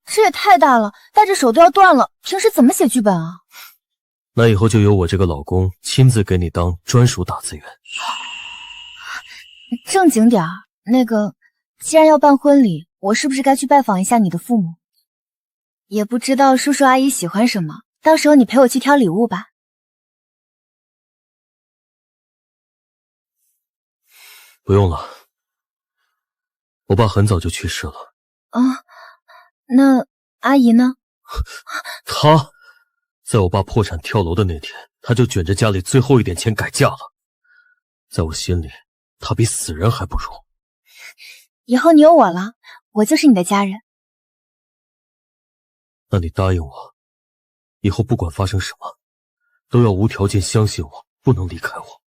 Speaker 2: 这也太大了，戴着手都要断了，平时怎么写剧本啊？
Speaker 5: 那以后就由我这个老公亲自给你当专属打字员。
Speaker 2: 正经点儿，那个，既然要办婚礼，我是不是该去拜访一下你的父母？也不知道叔叔阿姨喜欢什么，到时候你陪我去挑礼物吧。
Speaker 5: 不用了，我爸很早就去世了。
Speaker 2: 啊，那阿姨呢？
Speaker 5: 她在我爸破产跳楼的那天，她就卷着家里最后一点钱改嫁了。在我心里，她比死人还不如。
Speaker 2: 以后你有我了，我就是你的家人。
Speaker 5: 那你答应我，以后不管发生什么，都要无条件相信我，不能离开我。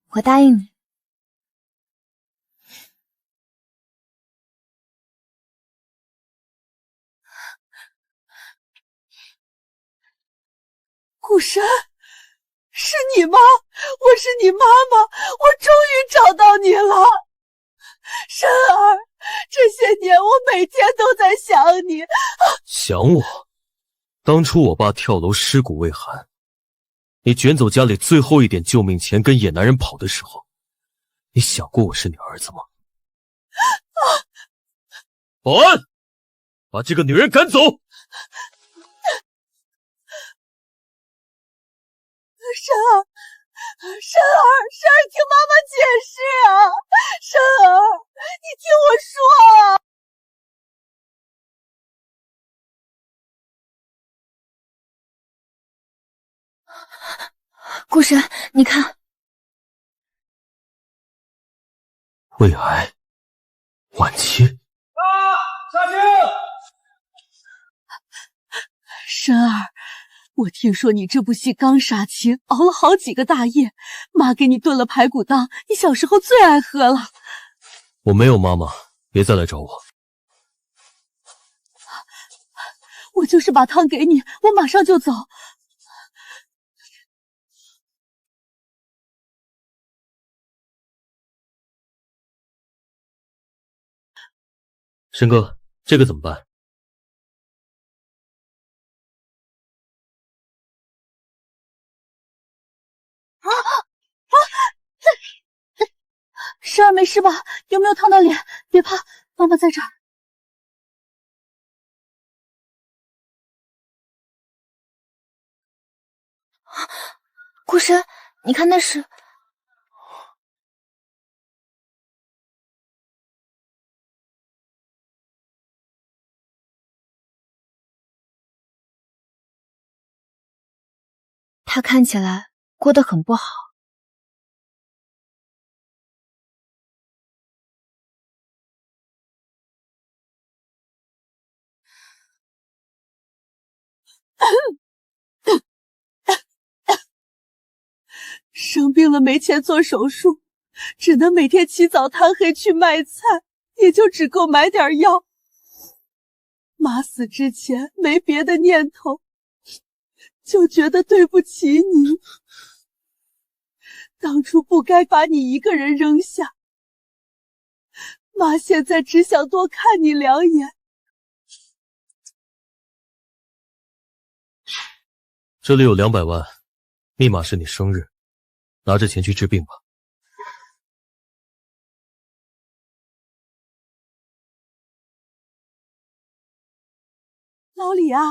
Speaker 2: 我答应你。
Speaker 9: 顾深，是你吗？我是你妈妈，我终于找到你了。深儿，这些年我每天都在想你。
Speaker 5: 想我？当初我爸跳楼尸骨未寒，你卷走家里最后一点救命钱跟野男人跑的时候，你想过我是你儿子吗？保安，把这个女人赶走！
Speaker 9: 深儿，深儿，深儿，听妈妈解释啊！深儿，你听我说啊！
Speaker 2: 顾深，你看，
Speaker 5: 胃癌晚期。
Speaker 4: 下去！
Speaker 9: 深儿，我听说你这部戏刚杀青，熬了好几个大夜，妈给你炖了排骨汤，你小时候最爱喝了。
Speaker 5: 我没有妈妈，别再来找我。
Speaker 9: 我就是把汤给你，我马上就走。
Speaker 5: 申哥，这个怎么办？
Speaker 9: 深儿没事吧？有没有烫到脸？别怕，妈妈在这儿。
Speaker 2: 顾深，你看那是……他看起来过得很不好。
Speaker 7: 生病了没钱做手术，只能每天起早贪黑去卖菜，也就只够买点药。妈死之前没别的念头，就觉得对不起你，当初不该把你一个人扔下。妈现在只想多看你2眼。
Speaker 5: 这里有200万，密码是你生日，拿着钱去治病吧。
Speaker 7: 老李啊，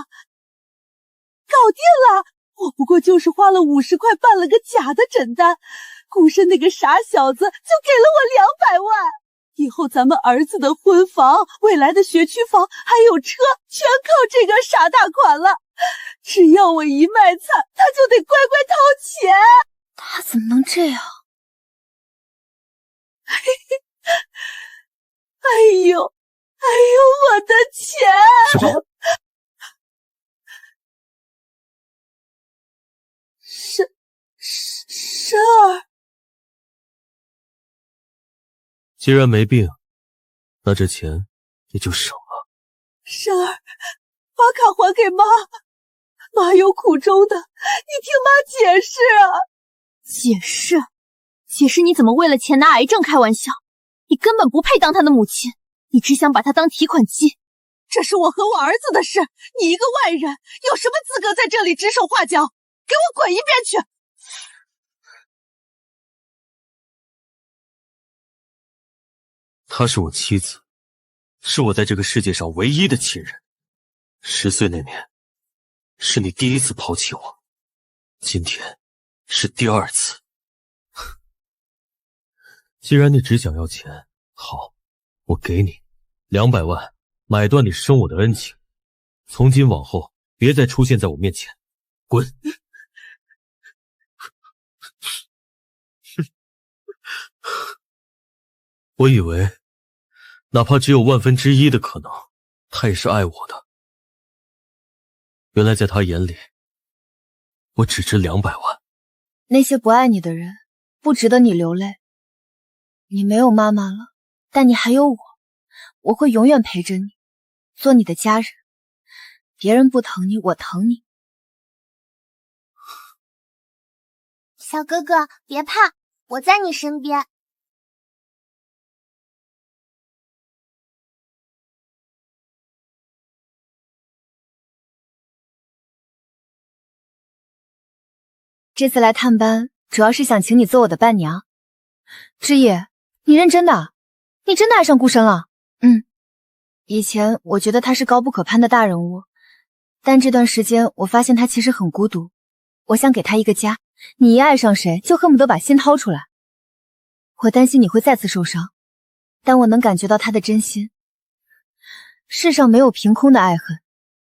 Speaker 7: 搞定了！我不过就是花了50块办了个假的诊单，顾生那个傻小子就给了我200万。以后咱们儿子的婚房、未来的学区房还有车，全靠这个傻大款了。只要我一卖菜，他就得乖乖掏钱。
Speaker 2: 他怎么能这样？
Speaker 7: 哎呦，我的钱！
Speaker 20: 什么？
Speaker 7: 生儿，
Speaker 5: 既然没病，那这钱也就省了。
Speaker 7: 生儿，把卡还给妈，妈有苦衷的，你听妈解释啊！
Speaker 3: 解释你怎么为了钱拿癌症开玩笑？你根本不配当他的母亲，你只想把他当提款机。
Speaker 7: 这是我和我儿子的事，你一个外人有什么资格在这里指手画脚？给我滚一边去！
Speaker 5: 她是我妻子，是我在这个世界上唯一的亲人。10岁那年，是你第一次抛弃我，今天是第2次。既然你只想要钱，好，我给你200万，买断你生我的恩情。从今往后，别再出现在我面前，滚！我以为哪怕只有1/1000的可能，他也是爱我的。原来在他眼里，我只值200万。
Speaker 2: 那些不爱你的人，不值得你流泪。你没有妈妈了，但你还有我，我会永远陪着你，做你的家人。别人不疼你，我疼你。
Speaker 16: 小哥哥，别怕，我在你身边。
Speaker 2: 这次来探班，主要是想请你做我的伴娘。之夜，你认真的？你真的爱上顾生了？以前我觉得他是高不可攀的大人物，但这段时间我发现他其实很孤独。我想给他一个家，你一爱上谁，就恨不得把心掏出来。我担心你会再次受伤，但我能感觉到他的真心。世上没有凭空的爱恨，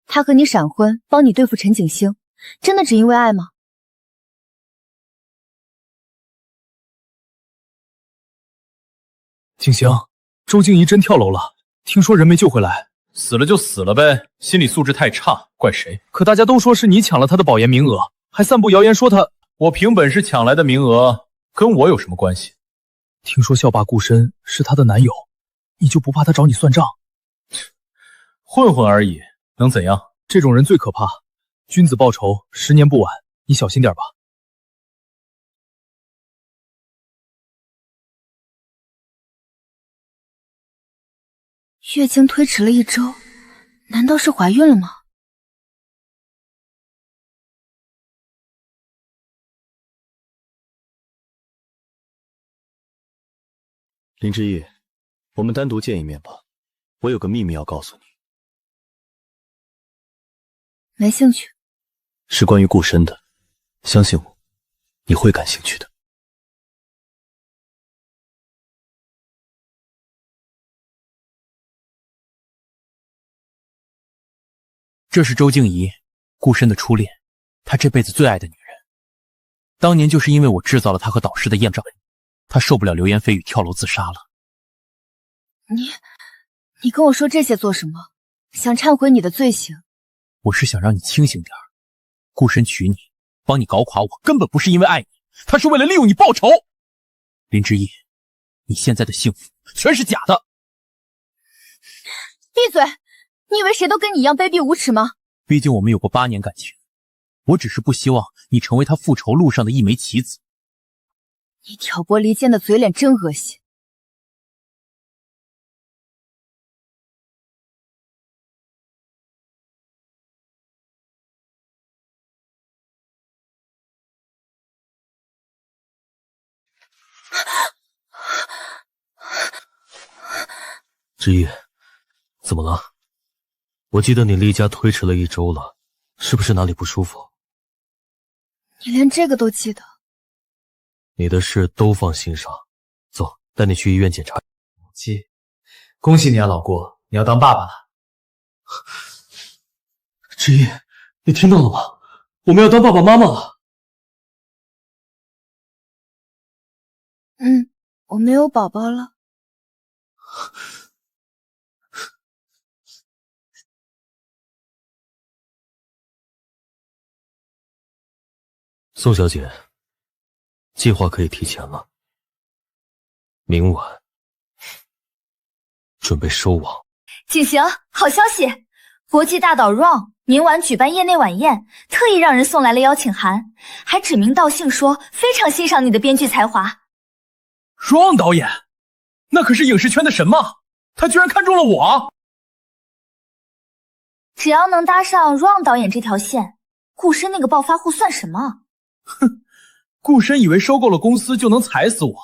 Speaker 2: 他和你闪婚，帮你对付陈景星，真的只因为爱吗？
Speaker 21: 景行，周静怡真跳楼了，听说人没救回来，死了就死了呗，心理素质太差，怪谁？可大家都说是你抢了她的保研名额，还散布谣言说她……我凭本事抢来的名额，跟我有什么关系？听说校霸顾深是她的男友，你就不怕他找你算账？混混而已，能怎样？这种人最可怕，君子报仇，10年不晚，你小心点吧。
Speaker 2: 月经推迟了1周，难道是怀孕了吗？
Speaker 1: 林之意，我们单独见一面吧，我有个秘密要告诉你。
Speaker 2: 没兴趣。
Speaker 1: 是关于顾深的，相信我，你会感兴趣的。
Speaker 8: 这是周静怡，顾深的初恋，他这辈子最爱的女人。当年就是因为我制造了他和导师的艳照，他受不了流言蜚语，跳楼自杀了。
Speaker 2: 你跟我说这些做什么？想忏悔你的罪行？
Speaker 8: 我是想让你清醒点，
Speaker 21: 顾深娶你，帮你搞垮我，根本不是因为爱你，他是为了利用你报仇。林之意，你现在的幸福全是假的。
Speaker 2: 闭嘴！你以为谁都跟你一样卑鄙无耻吗？
Speaker 21: 毕竟我们有过8年感情，我只是不希望你成为他复仇路上的一枚棋子。
Speaker 2: 你挑拨离间的嘴脸真恶心。
Speaker 5: 之意，怎么了？我记得你离家推迟了1周了，是不是哪里不舒服？
Speaker 2: 你连这个都记得？
Speaker 5: 你的事都放心上，走，带你去医院检查。
Speaker 1: 七，恭喜你啊，老顾，你要当爸爸了。
Speaker 5: 之意，你听到了吗？我们要当爸爸妈妈了。
Speaker 2: 我没有宝宝了。
Speaker 5: 宋小姐，计划可以提前了。明晚准备收网。
Speaker 16: 景行，好消息！国际大导 Ron 明晚举办业内晚宴，特意让人送来了邀请函，还指名道姓说非常欣赏你的编剧才华。
Speaker 21: Ron 导演，那可是影视圈的神嘛，他居然看中了我。
Speaker 16: 只要能搭上 Ron 导演这条线，顾深那个暴发户算什么？
Speaker 21: 哼，顾深以为收购了公司就能踩死我，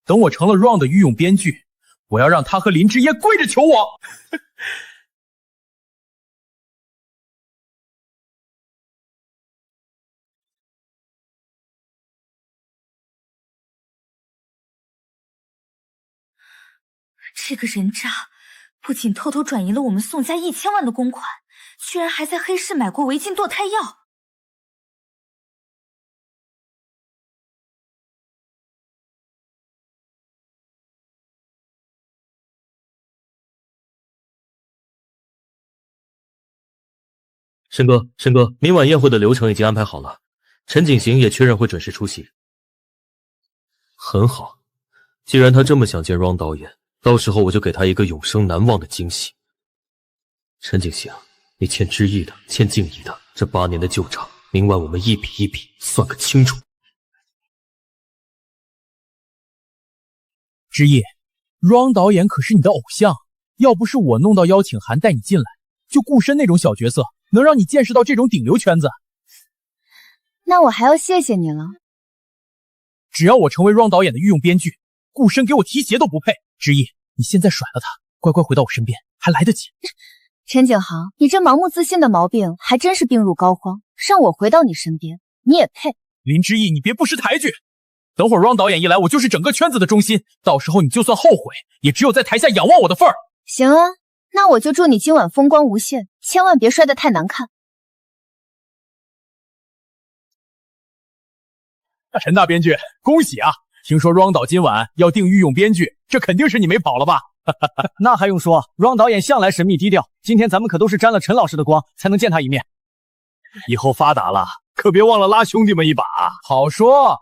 Speaker 21: 等我成了 Ron 的御用编剧，我要让他和林之夜跪着求我。
Speaker 16: 这个人渣不仅偷偷转移了我们宋家1000万的公款，居然还在黑市买过违禁堕胎药。
Speaker 5: 申哥，明晚宴会的流程已经安排好了，陈景行也确认会准时出席。很好，既然他这么想见 Ron 导演，到时候我就给他一个永生难忘的惊喜。陈景行，你欠之意的，欠静怡的，这8年的旧账，明晚我们一笔一笔算个清楚。
Speaker 21: 之意 ，Ron 导演可是你的偶像，要不是我弄到邀请函带你进来，就顾深那种小角色，能让你见识到这种顶流圈子。
Speaker 2: 那我还要谢谢你了。
Speaker 21: 只要我成为 Ron 导演的御用编剧，顾深给我提鞋都不配。之意，你现在甩了他，乖乖回到我身边，还来得及。
Speaker 2: 陈景航，你这盲目自信的毛病还真是病入膏肓，让我回到你身边，你也配？
Speaker 21: 林之意，你别不识抬举。等会儿 Ron 导演一来，我就是整个圈子的中心，到时候你就算后悔，也只有在台下仰望我的份儿。
Speaker 2: 行啊，那我就祝你今晚风光无限，千万别摔得太难看。
Speaker 21: 陈大编剧，恭喜啊！听说 Ron 导今晚要定御用编剧，这肯定是你没跑了吧？
Speaker 4: 那还用说 ，Ron 导演向来神秘低调，今天咱们可都是沾了陈老师的光，才能见他一面。
Speaker 21: 以后发达了，可别忘了拉兄弟们一把。好说，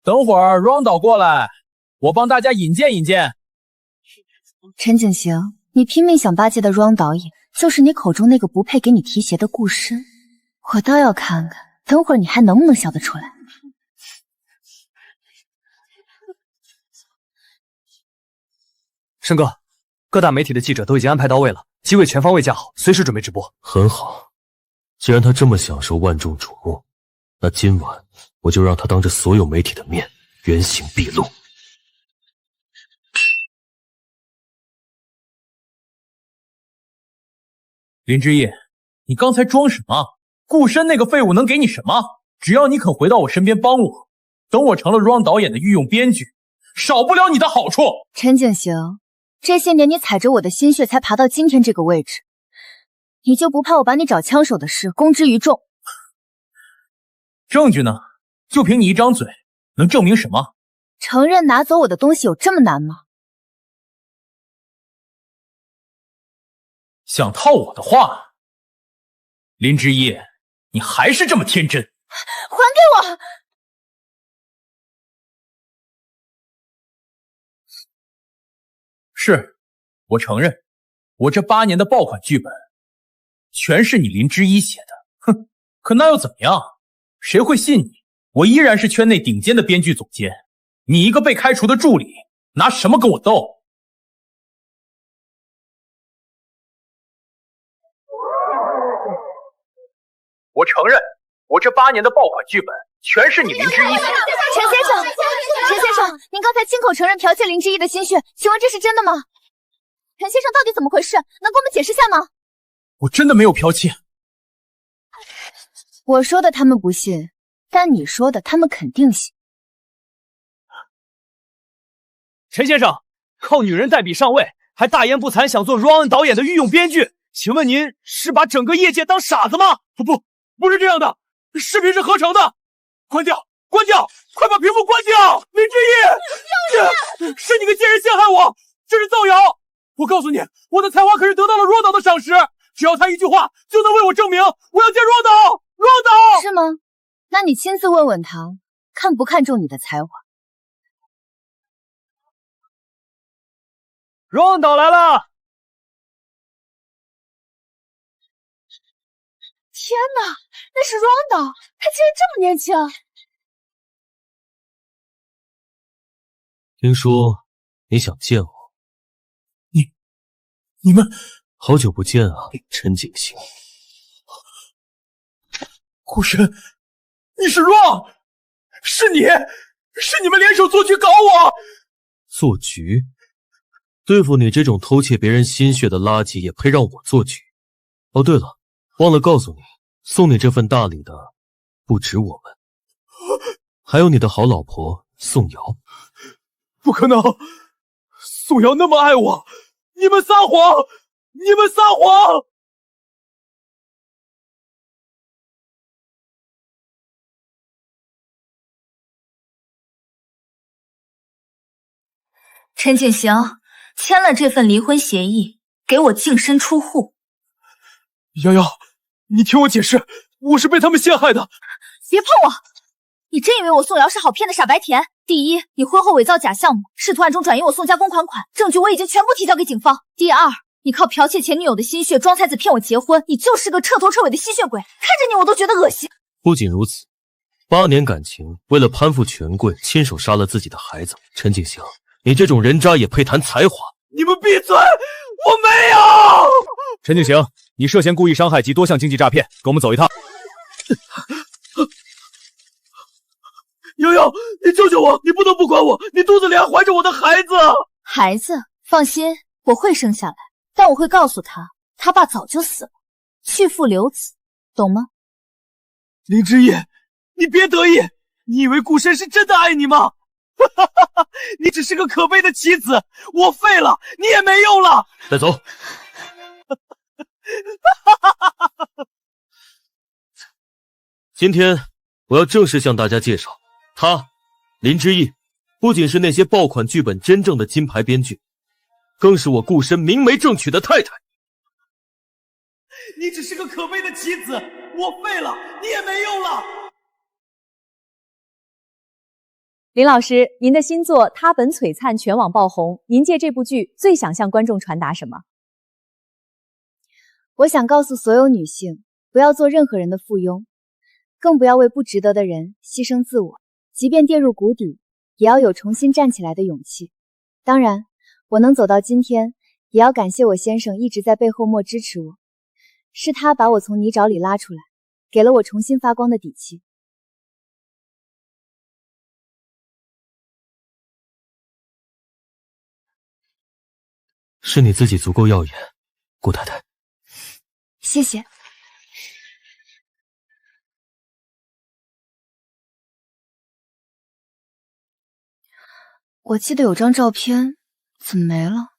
Speaker 21: 等会儿 Ron 导过来，我帮大家引荐引荐。
Speaker 2: 陈景行，你拼命想巴结的 Ron 导演，就是你口中那个不配给你提鞋的顾深。我倒要看看，等会儿你还能不能笑得出来。
Speaker 1: 申哥，各大媒体的记者都已经安排到位了，机位全方位架好，随时准备直播。
Speaker 5: 很好，既然他这么享受万众瞩目，那今晚我就让他当着所有媒体的面原形毕露。
Speaker 21: 林之意，你刚才装什么？顾深那个废物能给你什么？只要你肯回到我身边帮我，等我成了 Ron 导演的御用编剧，少不了你的好处。
Speaker 2: 陈景行，这些年你踩着我的心血才爬到今天这个位置，你就不怕我把你找枪手的事公之于众？
Speaker 21: 证据呢？就凭你一张嘴，能证明什么？
Speaker 2: 承认拿走我的东西有这么难吗？
Speaker 21: 想套我的话，林之意，你还是这么天真。
Speaker 2: 还给我！
Speaker 21: 是，我承认，我这8年的爆款剧本，全是你林之一写的。哼，可那又怎么样？谁会信你？我依然是圈内顶尖的编剧总监，你一个被开除的助理，拿什么跟我斗？我承认，我这8年的爆款剧本全是你林之一写的。
Speaker 2: 陈先生，您刚才亲口承认剽窃林之一的心血，请问这是真的吗？陈先生到底怎么回事？能给我们解释下吗？
Speaker 21: 我真的没有剽窃。
Speaker 2: 我说的他们不信，但你说的他们肯定信。
Speaker 4: 陈先生，靠女人代笔上位，还大言不惭想做 Ron 导演的御用编剧，请问您是把整个业界当傻子吗？
Speaker 21: 不是这样的，视频是合成的。关掉，关掉，快把屏幕关掉！林之一，是你个贱人陷害我，这是造谣！我告诉你，我的才华可是得到了若导的赏识，只要他一句话就能为我证明。我要见若导，若导
Speaker 2: 是吗？那你亲自问问他，看不看重你的才华。
Speaker 4: Ron 导来了！
Speaker 2: 天哪，那是 Ron 导，他竟然这么年轻！
Speaker 5: 听说你想见我，
Speaker 21: 你们
Speaker 5: 好久不见啊，陈景行。
Speaker 21: 顾深，你是 Ron， 是你们联手做局搞我！
Speaker 5: 做局？对付你这种偷窃别人心血的垃圾，也配让我做局？哦，对了，忘了告诉你，送你这份大礼的不止我们，还有你的好老婆宋瑶。
Speaker 21: 不可能，宋瑶那么爱我，你们撒谎！你们撒谎！
Speaker 16: 陈景行签了这份离婚协议，给我净身出户。
Speaker 21: 瑶瑶，你听我解释，我是被他们陷害的。
Speaker 16: 别碰我！你真以为我宋瑶是好骗的傻白甜？第一，你婚后伪造假项目，试图暗中转移我宋家公款，证据我已经全部提交给警方。第二，你靠剽窃前女友的心血装才子骗我结婚，你就是个彻头彻尾的吸血鬼，看着你我都觉得恶心。
Speaker 5: 不仅如此，8年感情，为了攀附权贵，亲手杀了自己的孩子。陈景行，你这种人渣也配谈才华？
Speaker 21: 你们闭嘴！我没有。
Speaker 8: 陈景行，你涉嫌故意伤害及多项经济诈骗，跟我们走一趟。
Speaker 21: 瑶瑶，你救救我！你不能不管我，你肚子里还怀着我的孩子。
Speaker 16: 孩子，放心，我会生下来，但我会告诉他，他爸早就死了，去父留子，懂吗？
Speaker 21: 林之一，你别得意，你以为顾深是真的爱你吗？你只是个可悲的棋子，我废了，你也没用了。
Speaker 5: 带走。今天我要正式向大家介绍，他林之一不仅是那些爆款剧本真正的金牌编剧，更是我顾深明媒正娶的太太。
Speaker 21: 你只是个可悲的棋子，我废了，你也没用了。
Speaker 9: 林老师，您的新作《他本璀璨》全网爆红，您借这部剧最想向观众传达什么？
Speaker 2: 我想告诉所有女性，不要做任何人的附庸，更不要为不值得的人牺牲自我，即便跌入谷底，也要有重新站起来的勇气。当然，我能走到今天，也要感谢我先生一直在背后默支持我，是他把我从泥沼里拉出来，给了我重新发光的底气。
Speaker 5: 是你自己足够耀眼，顾太太。
Speaker 2: 谢谢。我记得有张照片，怎么没了？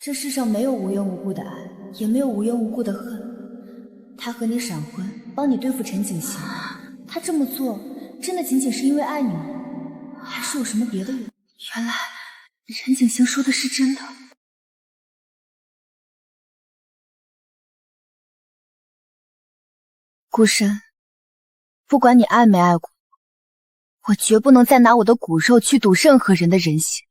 Speaker 2: 这世上没有无缘无故的爱，也没有无缘无故的恨。他和你闪婚，帮你对付陈景行，他这么做，真的仅仅是因为爱你吗？还是有什么别的原因？原来陈景行说的是真的。顾深，不管你爱没爱过我，绝不能再拿我的骨肉去赌任何人的人心。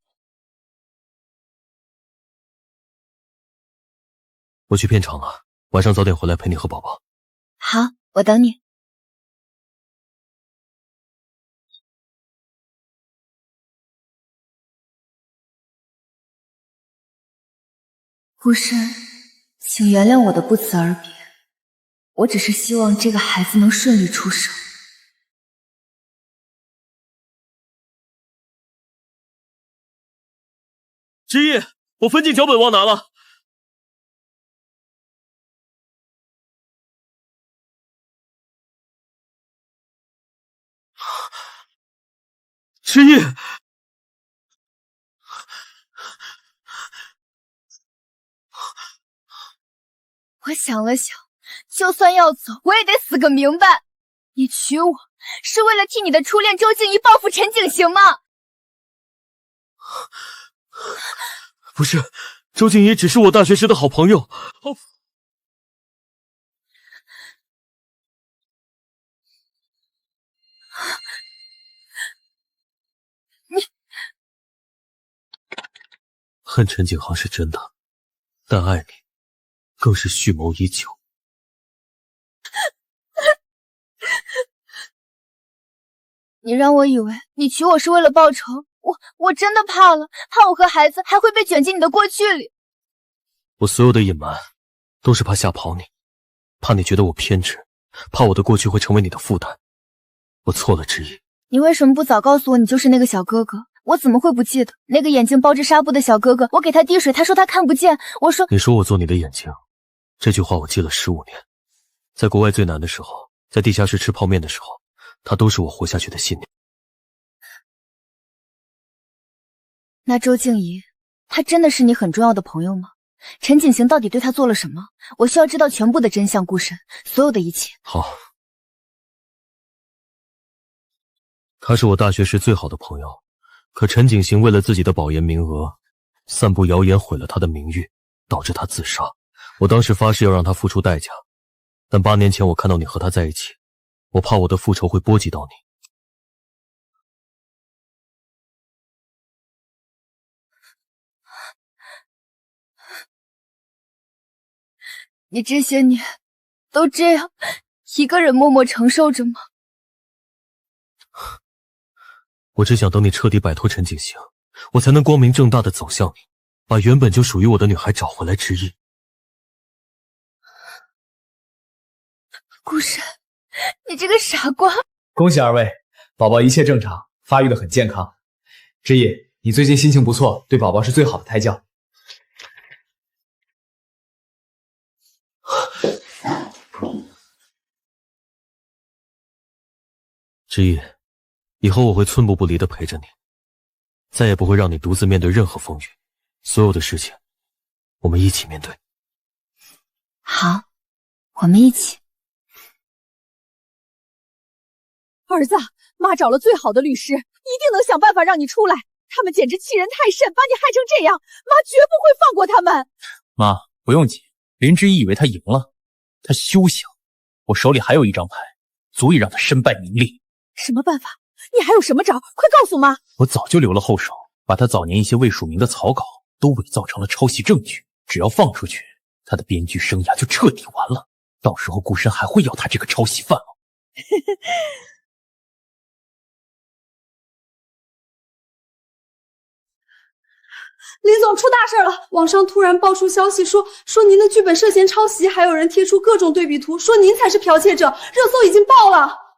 Speaker 5: 我去片场了，晚上早点回来陪你和宝宝。
Speaker 2: 好，我等你。顾深，请原谅我的不辞而别，我只是希望这个孩子能顺利出生。
Speaker 5: 之一，我分镜脚本忘拿了。之一，
Speaker 2: 我想了想，就算要走，我也得死个明白。你娶我是为了替你的初恋周静怡报复陈景行吗？
Speaker 5: 不是，周静怡只是我大学时的好朋友。恨陈景行是真的，但爱你更是蓄谋已久。
Speaker 2: 你让我以为你娶我是为了报仇，我真的怕了，怕我和孩子还会被卷进你的过去里。
Speaker 5: 我所有的隐瞒，都是怕吓跑你，怕你觉得我偏执，怕我的过去会成为你的负担。我错了，之一。
Speaker 2: 你为什么不早告诉我你就是那个小哥哥？我怎么会不记得那个眼睛包着纱布的小哥哥？我给他滴水，他说他看不见。我说
Speaker 5: 你说我做你的眼睛，这句话我记了15年。在国外最难的时候，在地下室吃泡面的时候，他都是我活下去的信念。
Speaker 2: 那周静怡，她真的是你很重要的朋友吗？陈景行到底对她做了什么？我需要知道全部的真相，顾深，所有的一切。
Speaker 5: 好，他是我大学时最好的朋友，可陈景行为了自己的保研名额，散布谣言毁了他的名誉，导致他自杀。我当时发誓要让他付出代价，但8年前我看到你和他在一起，我怕我的复仇会波及到你。
Speaker 2: 你这些年都这样一个人默默承受着吗？
Speaker 5: 我只想等你彻底摆脱陈景行，我才能光明正大的走向你，把原本就属于我的女孩找回来。之一，
Speaker 2: 顾深，你这个傻瓜！
Speaker 8: 恭喜2位，宝宝一切正常，发育的很健康。之一，你最近心情不错，对宝宝是最好的胎教。
Speaker 5: 之一，以后我会寸步不离的陪着你，再也不会让你独自面对任何风雨，所有的事情我们一起面对。
Speaker 2: 好，我们一起。
Speaker 9: 儿子，妈找了最好的律师，一定能想办法让你出来。他们简直欺人太甚，把你害成这样，妈绝不会放过他们。
Speaker 8: 妈，不用急，林之一以为他赢了，他休想！我手里还有一张牌，足以让他身败名裂。
Speaker 9: 什么办法？你还有什么招？快告诉妈！
Speaker 8: 我早就留了后手，把他早年一些未署名的草稿都伪造成了抄袭证据，只要放出去，他的编剧生涯就彻底完了。到时候顾深还会要他这个抄袭犯吗？
Speaker 10: 林总，出大事了！网上突然爆出消息说您的剧本涉嫌抄袭，还有人贴出各种对比图，说您才是剽窃者，热搜已经爆了。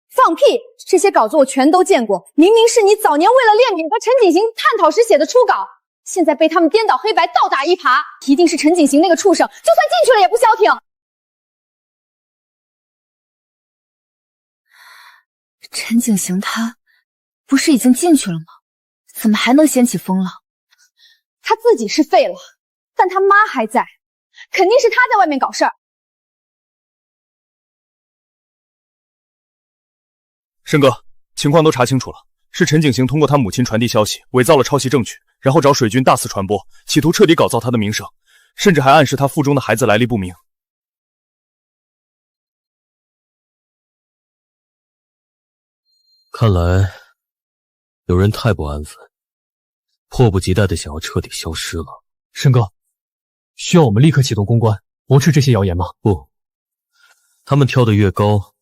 Speaker 10: 放屁！这些稿子我全都见过，明明是你早年为了练品和陈景行探讨时写的初稿，现在被他们颠倒黑白，倒打一耙，一定是陈景行那个畜生，就算进去了也不消停。
Speaker 2: 陈景行他不是已经进去了吗？怎么还能掀起风浪？
Speaker 10: 他自己是废了，但他妈还在。肯定是他在外面搞事儿。
Speaker 21: 申哥，情况都查清楚了，是陈景行通过他母亲传递消息，伪造了抄袭证据，然后找水军大肆传播，企图彻底搞糟他的名声，甚至还暗示他腹中的孩子来历不明。
Speaker 5: 看来有人太不安分，迫不及待的想要彻底消失了。
Speaker 8: 申哥，需要我们立刻启动公关，驳斥这些谣言吗？
Speaker 5: 不，他们跳得越高，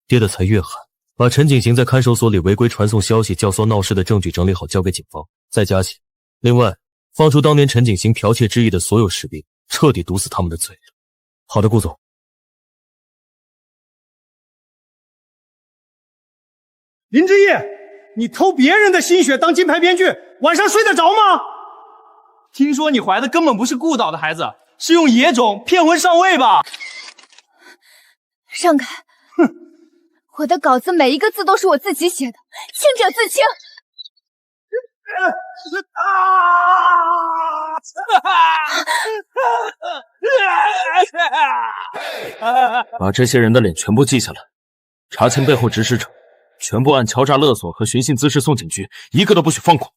Speaker 5: 跌得才越狠。把陈景行在看守所里违规传送消息、教唆闹事的证据整理好，交给警方，再加刑。另外，放出当年陈景行剽窃之意的所有士兵，彻底堵死他们的嘴。
Speaker 1: 好的，顾总。
Speaker 4: 林之义，你偷别人的心血当金牌编剧，晚上睡得着吗？听说你怀的根本不是顾导的孩子，是用野种骗婚上位吧？
Speaker 2: 让开！哼，我的稿子每一个字都是我自己写的，清者自清。
Speaker 1: 把这些人的脸全部记下来，查清背后指使者，全部按敲诈勒索和寻衅滋事送警局，一个都不许放过。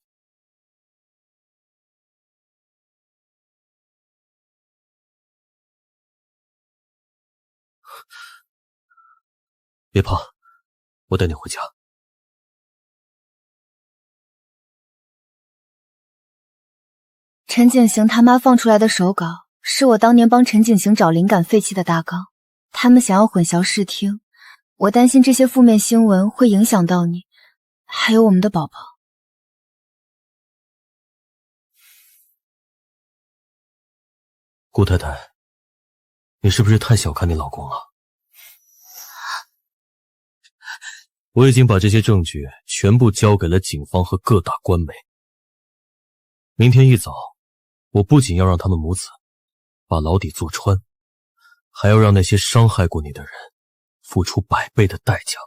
Speaker 5: 别怕，我带你回家。
Speaker 2: 陈景行他妈放出来的手稿，是我当年帮陈景行找灵感废弃的大纲。他们想要混淆视听，我担心这些负面新闻会影响到你，还有我们的宝宝。
Speaker 5: 顾太太，你是不是太小看你老公了？我已经把这些证据全部交给了警方和各大官媒。明天一早，我不仅要让他们母子把牢底坐穿，还要让那些伤害过你的人付出100倍的代价。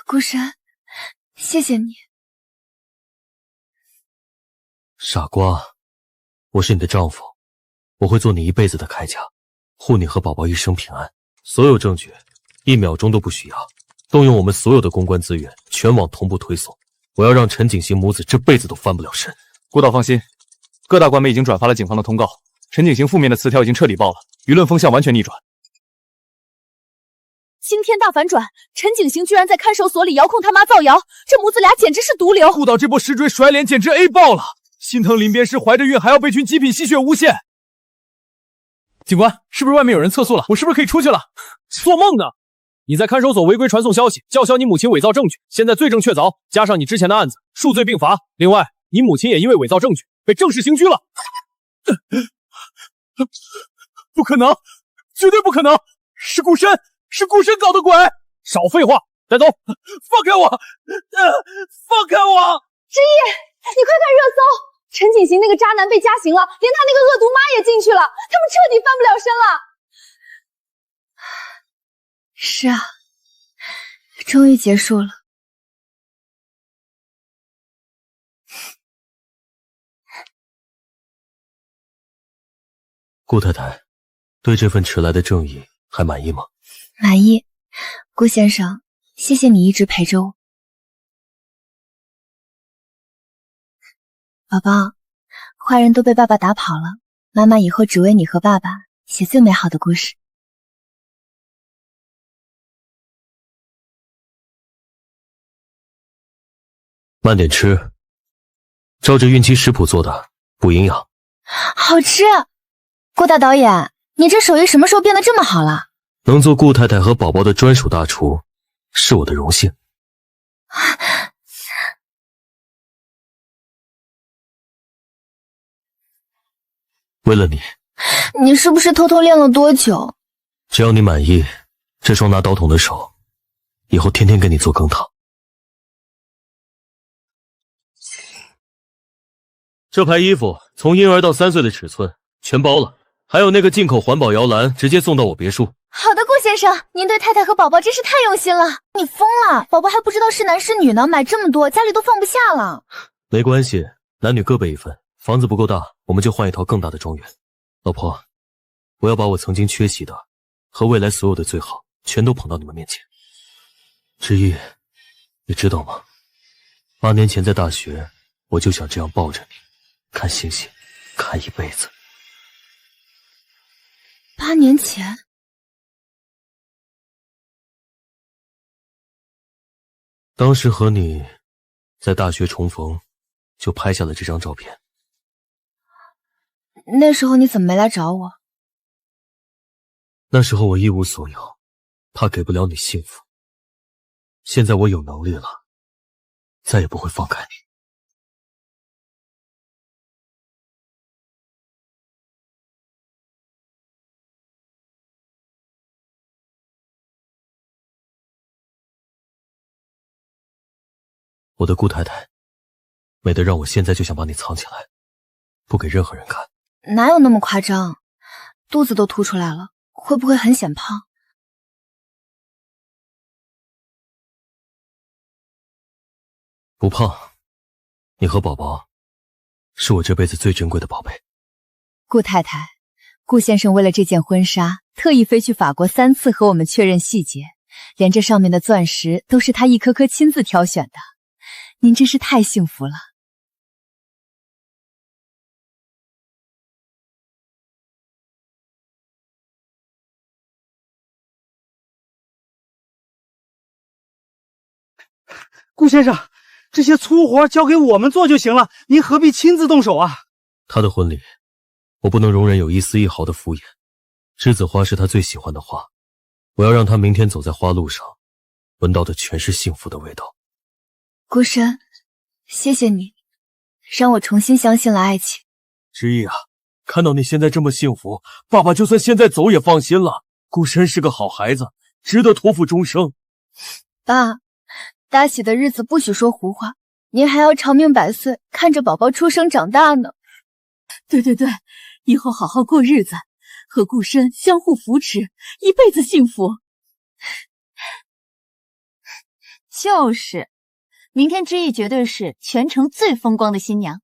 Speaker 2: 顾山，谢谢你。
Speaker 5: 傻瓜，我是你的丈夫，我会做你一辈子的铠甲，护你和宝宝一生平安。所有证据1秒钟都不许压，动用我们所有的公关资源，全网同步推送。我要让陈景行母子这辈子都翻不了身。
Speaker 21: 顾导放心，各大官媒已经转发了警方的通告，陈景行负面的词条已经彻底爆了，舆论风向完全逆转。
Speaker 9: 今天大反转，陈景行居然在看守所里遥控他妈造谣，这母子俩简直是毒瘤。
Speaker 21: 顾导这波石锥甩脸简直 A 爆了，心疼林边师怀着孕还要被群极品吸血诬陷。警官，是不是外面有人测速了？我是不是可以出去了？做梦呢！你在看守所违规传送消息，叫嚣你母亲伪造证据，现在罪证确凿，加上你之前的案子，数罪并罚。另外，你母亲也因为伪造证据被正式刑拘了。不可能，绝对不可能！是顾深搞的鬼！少废话，带走！放开我！放开我！
Speaker 10: 之意，你快看热搜，陈景行那个渣男被加刑了，连他那个恶毒妈也进去了，他们彻底翻不了身了。
Speaker 2: 是啊，终于结束了。
Speaker 5: 顾太太，对这份迟来的正义还满意吗？
Speaker 2: 满意，顾先生，谢谢你一直陪着我。宝宝，坏人都被爸爸打跑了，妈妈以后只为你和爸爸写最美好的故事。
Speaker 5: 慢点吃，照着孕期食谱做的，补营养。
Speaker 2: 好吃！顾大导演，你这手艺什么时候变得这么好了？
Speaker 5: 能做顾太太和宝宝的专属大厨，是我的荣幸。为了你，
Speaker 2: 你是不是偷偷练了多久？
Speaker 5: 只要你满意，这双拿刀筒的手，以后天天给你做羹汤。这排衣服从婴儿到3岁的尺寸全包了，还有那个进口环保摇篮，直接送到我别墅。
Speaker 2: 好的，顾先生，您对太太和宝宝真是太用心了。你疯了，宝宝还不知道是男是女呢，买这么多，家里都放不下了。
Speaker 5: 没关系，男女各备一份，房子不够大，我们就换一套更大的庄园。老婆，我要把我曾经缺席的和未来所有的最好全都捧到你们面前。之一，你知道吗？8年前在大学，我就想这样抱着你，看星星，看一辈子。
Speaker 2: 8年前，
Speaker 5: 当时和你在大学重逢，就拍下了这张照片。
Speaker 2: 那时候你怎么没来找我？
Speaker 5: 那时候我一无所有，怕给不了你幸福。现在我有能力了，再也不会放开你。我的顾太太，美得让我现在就想把你藏起来，不给任何人看。
Speaker 2: 哪有那么夸张？肚子都凸出来了，会不会很显胖？
Speaker 5: 不胖，你和宝宝是我这辈子最珍贵的宝贝。
Speaker 2: 顾太太，顾先生为了这件婚纱，特意飞去法国3次和我们确认细节，连这上面的钻石都是他一颗颗亲自挑选的。您真是太幸福了。
Speaker 4: 顾先生，这些粗活交给我们做就行了，您何必亲自动手啊？
Speaker 5: 他的婚礼，我不能容忍有一丝一毫的敷衍。栀子花是他最喜欢的花，我要让他明天走在花路上，闻到的全是幸福的味道。
Speaker 2: 顾深，谢谢你，让我重新相信了爱情。
Speaker 12: 之意啊，看到你现在这么幸福，爸爸就算现在走也放心了。顾深是个好孩子，值得托付终生。
Speaker 2: 爸，大喜的日子不许说胡话，您还要长命百岁，看着宝宝出生长大呢。
Speaker 7: 对对对，以后好好过日子，和顾深相互扶持，一辈子幸福。
Speaker 3: 就是，明天之意绝对是全城最风光的新娘。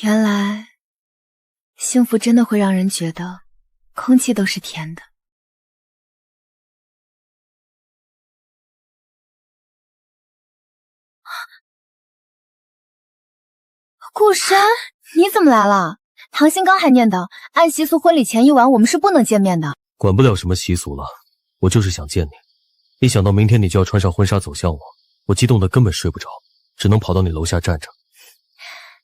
Speaker 2: 原来，幸福真的会让人觉得空气都是甜的。顾深，你怎么来了？唐鑫刚还念叨，按习俗婚礼前1晚我们是不能见面的。
Speaker 5: 管不了什么习俗了，我就是想见你。一想到明天你就要穿上婚纱走向我，我激动得根本睡不着，只能跑到你楼下站着。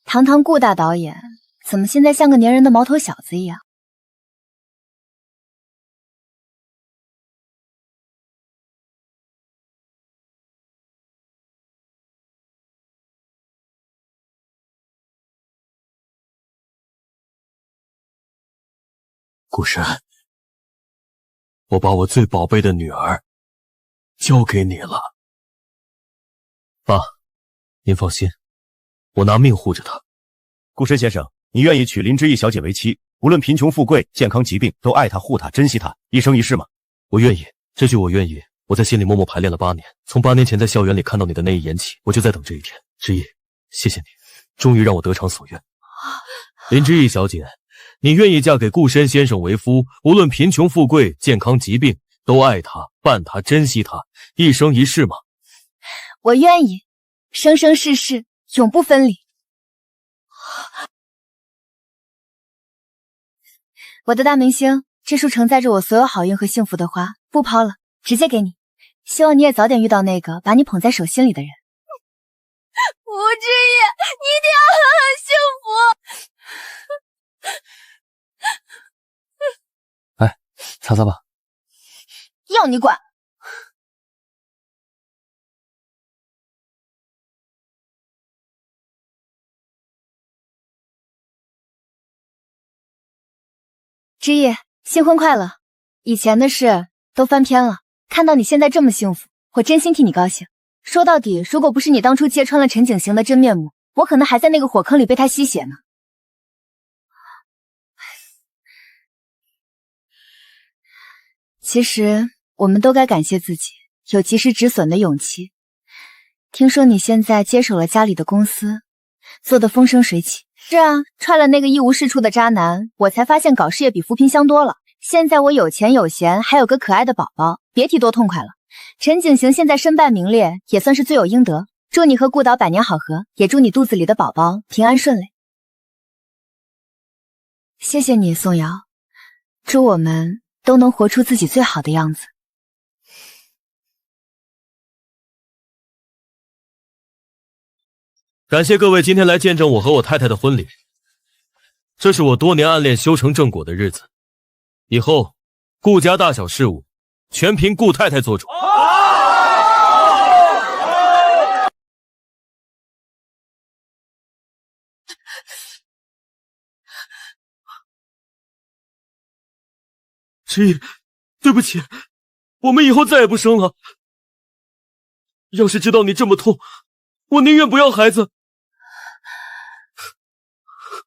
Speaker 2: 堂顾大导演，怎么现在像个粘人的毛头小子一样？
Speaker 12: 顾深，我把我最宝贝的女儿交给你了。
Speaker 5: 爸，您放心，我拿命护着她。
Speaker 1: 顾深先生，你愿意娶林之意小姐为妻，无论贫穷富贵、健康疾病，都爱她、护她、珍惜她，一生一世吗？
Speaker 5: 我愿意，这句我愿意，我在心里默默排练了8年。从8年前在校园里看到你的那一眼起，我就在等这一天。之意，谢谢你，终于让我得偿所愿。林之意小姐，你愿意嫁给顾深先生为夫，无论贫穷富贵、健康疾病，都爱他、伴他、珍惜他，一生一世吗？
Speaker 2: 我愿意，生生世世，永不分离。我的大明星，这束承载着我所有好运和幸福的花，不抛了，直接给你。希望你也早点遇到那个把你捧在手心里的人。
Speaker 16: 吴之意，你一定要很幸福。
Speaker 8: 哎，擦擦吧。
Speaker 2: 要你管！之意，新婚快乐！以前的事都翻篇了，看到你现在这么幸福，我真心替你高兴。说到底，如果不是你当初揭穿了陈景行的真面目，我可能还在那个火坑里被他吸血呢。其实，我们都该感谢自己有及时止损的勇气。听说你现在接手了家里的公司，做得风生水起。是啊，踹了那个一无是处的渣男，我才发现搞事业比扶贫香多了。现在我有钱有闲，还有个可爱的宝宝，别提多痛快了。陈景行现在身败名裂，也算是罪有应得。祝你和顾导百年好合，也祝你肚子里的宝宝平安顺利。谢谢你，宋瑶。祝我们都能活出自己最好的样子。
Speaker 5: 感谢各位今天来见证我和我太太的婚礼。这是我多年暗恋修成正果的日子，以后顾家大小事务全凭顾太太做主。知意，对不起，我们以后再也不生了。要是知道你这么痛，我宁愿不要孩子。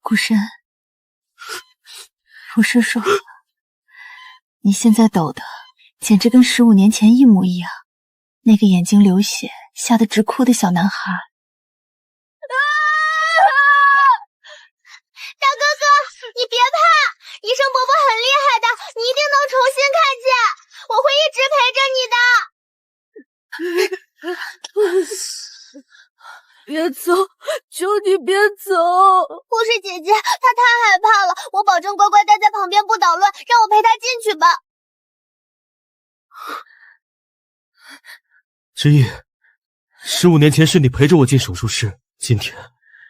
Speaker 3: 顾深，不是说你现在抖的简直跟15年前一模一样，那个眼睛流血吓得直哭的小男孩。
Speaker 16: 大哥哥，你别怕，医生伯伯很厉害的，你一定能重新看见，我会一直陪着你的。
Speaker 7: 别走，求你别走！
Speaker 16: 护士姐姐，她太害怕了，我保证乖乖待在旁边不捣乱，让我陪她进去吧。
Speaker 5: 知意，15年前是你陪着我进手术室，今天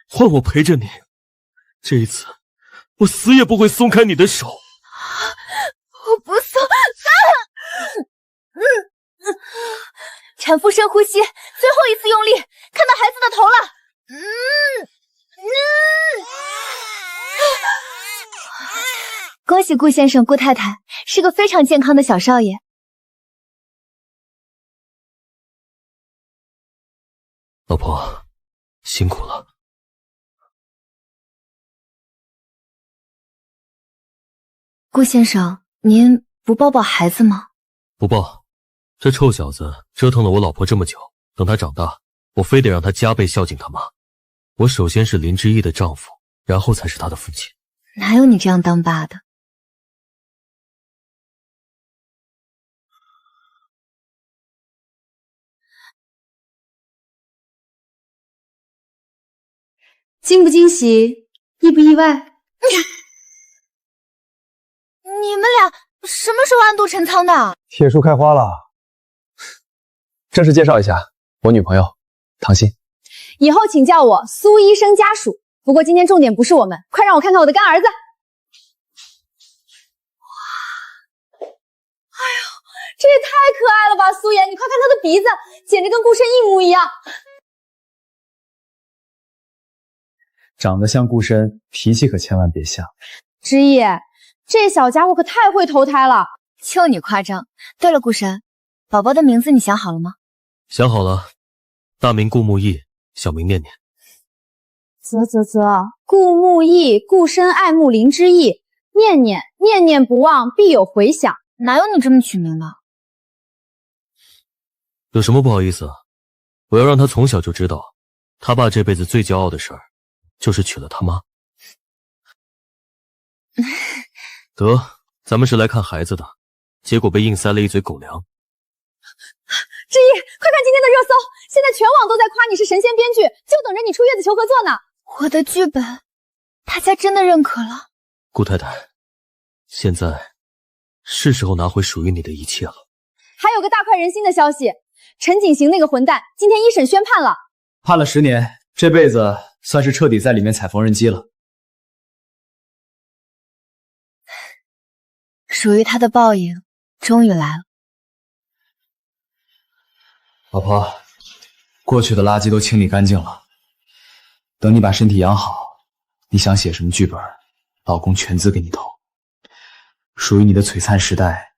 Speaker 5: 换我陪着你。这一次，我死也不会松开你的手。
Speaker 2: 我不松。产妇深呼吸，最后一次用力，看到孩子的头了。恭喜顾先生、顾太太，是个非常健康的小少爷。
Speaker 5: 老婆，辛苦了。
Speaker 2: 顾先生，您不抱抱孩子吗？
Speaker 5: 不抱，这臭小子折腾了我老婆这么久，等他长大，我非得让他加倍孝敬他妈。我首先是林之一的丈夫，然后才是他的父亲。
Speaker 2: 哪有你这样当爸的？
Speaker 10: 惊不惊喜，意不意外？
Speaker 2: 你们俩什么时候暗度陈仓的？
Speaker 8: 铁树开花了。正式介绍一下，我女朋友唐欣。
Speaker 10: 以后请叫我苏医生家属。不过今天重点不是我们，快让我看看我的干儿子。哇！哎呦，这也太可爱了吧，苏妍，你快看他的鼻子，简直跟顾深一模一样。
Speaker 8: 长得像顾深，脾气可千万别像。
Speaker 10: 知意，这小家伙可太会投胎了。
Speaker 2: 就你夸张。对了，顾深，宝宝的名字你想好了吗？
Speaker 5: 想好了，大名顾木易，小名念念。
Speaker 10: 顾木易，顾深爱慕林之意，念念，念念不忘，必有回响。
Speaker 2: 哪有你这么取名的？
Speaker 5: 有什么不好意思啊？我要让他从小就知道，他爸这辈子最骄傲的事儿，就是娶了他妈。得，咱们是来看孩子的，结果被硬塞了一嘴狗粮。
Speaker 10: 之意，快看今天的热搜，现在全网都在夸你是神仙编剧，就等着你出月子求合作呢。
Speaker 2: 我的剧本，大家真的认可了。
Speaker 5: 顾太太，现在是时候拿回属于你的一切了。
Speaker 10: 还有个大快人心的消息，陈景行那个混蛋今天一审宣判了，
Speaker 8: 判了10年，这辈子算是彻底在里面踩缝纫机了。
Speaker 2: 属于他的报应终于来了。
Speaker 8: 老婆，过去的垃圾都清理干净了，等你把身体养好，你想写什么剧本，老公全资给你投。属于你的璀璨时代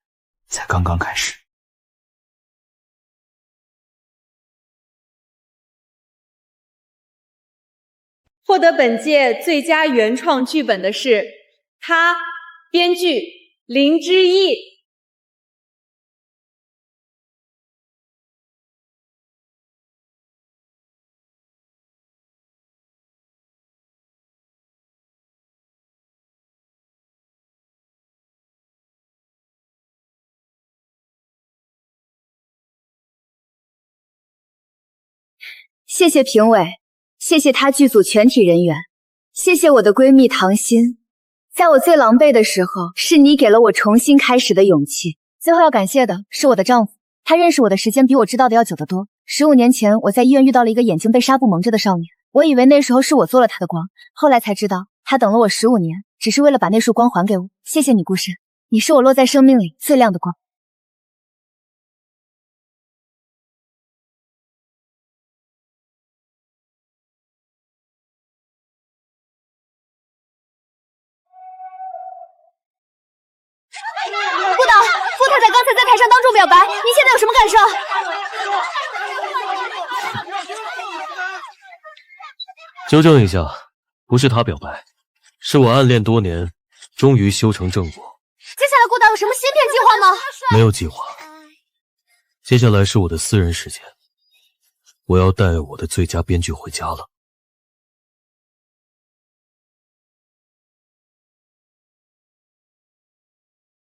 Speaker 8: 才刚刚开始。
Speaker 17: 获得本届最佳原创剧本的是他，编剧林之意。
Speaker 2: 谢谢评委，谢谢他剧组全体人员，谢谢我的闺蜜唐心，在我最狼狈的时候，是你给了我重新开始的勇气。最后要感谢的是我的丈夫，他认识我的时间比我知道的要久得多。15年前，我在医院遇到了一个眼睛被纱布蒙着的少女，我以为那时候是我做了她的光，后来才知道，她等了我15年，只是为了把那束光还给我。谢谢你，顾深，你是我落在生命里最亮的光。
Speaker 16: 顾导，傅太太刚才在台上当众表白，您现在有什么感受？
Speaker 5: 纠正一下，不是他表白，是我暗恋多年，终于修成正果。
Speaker 16: 接下来顾导有什么新片计划吗？
Speaker 5: 没有计划，接下来是我的私人时间，我要带我的最佳编剧回家了。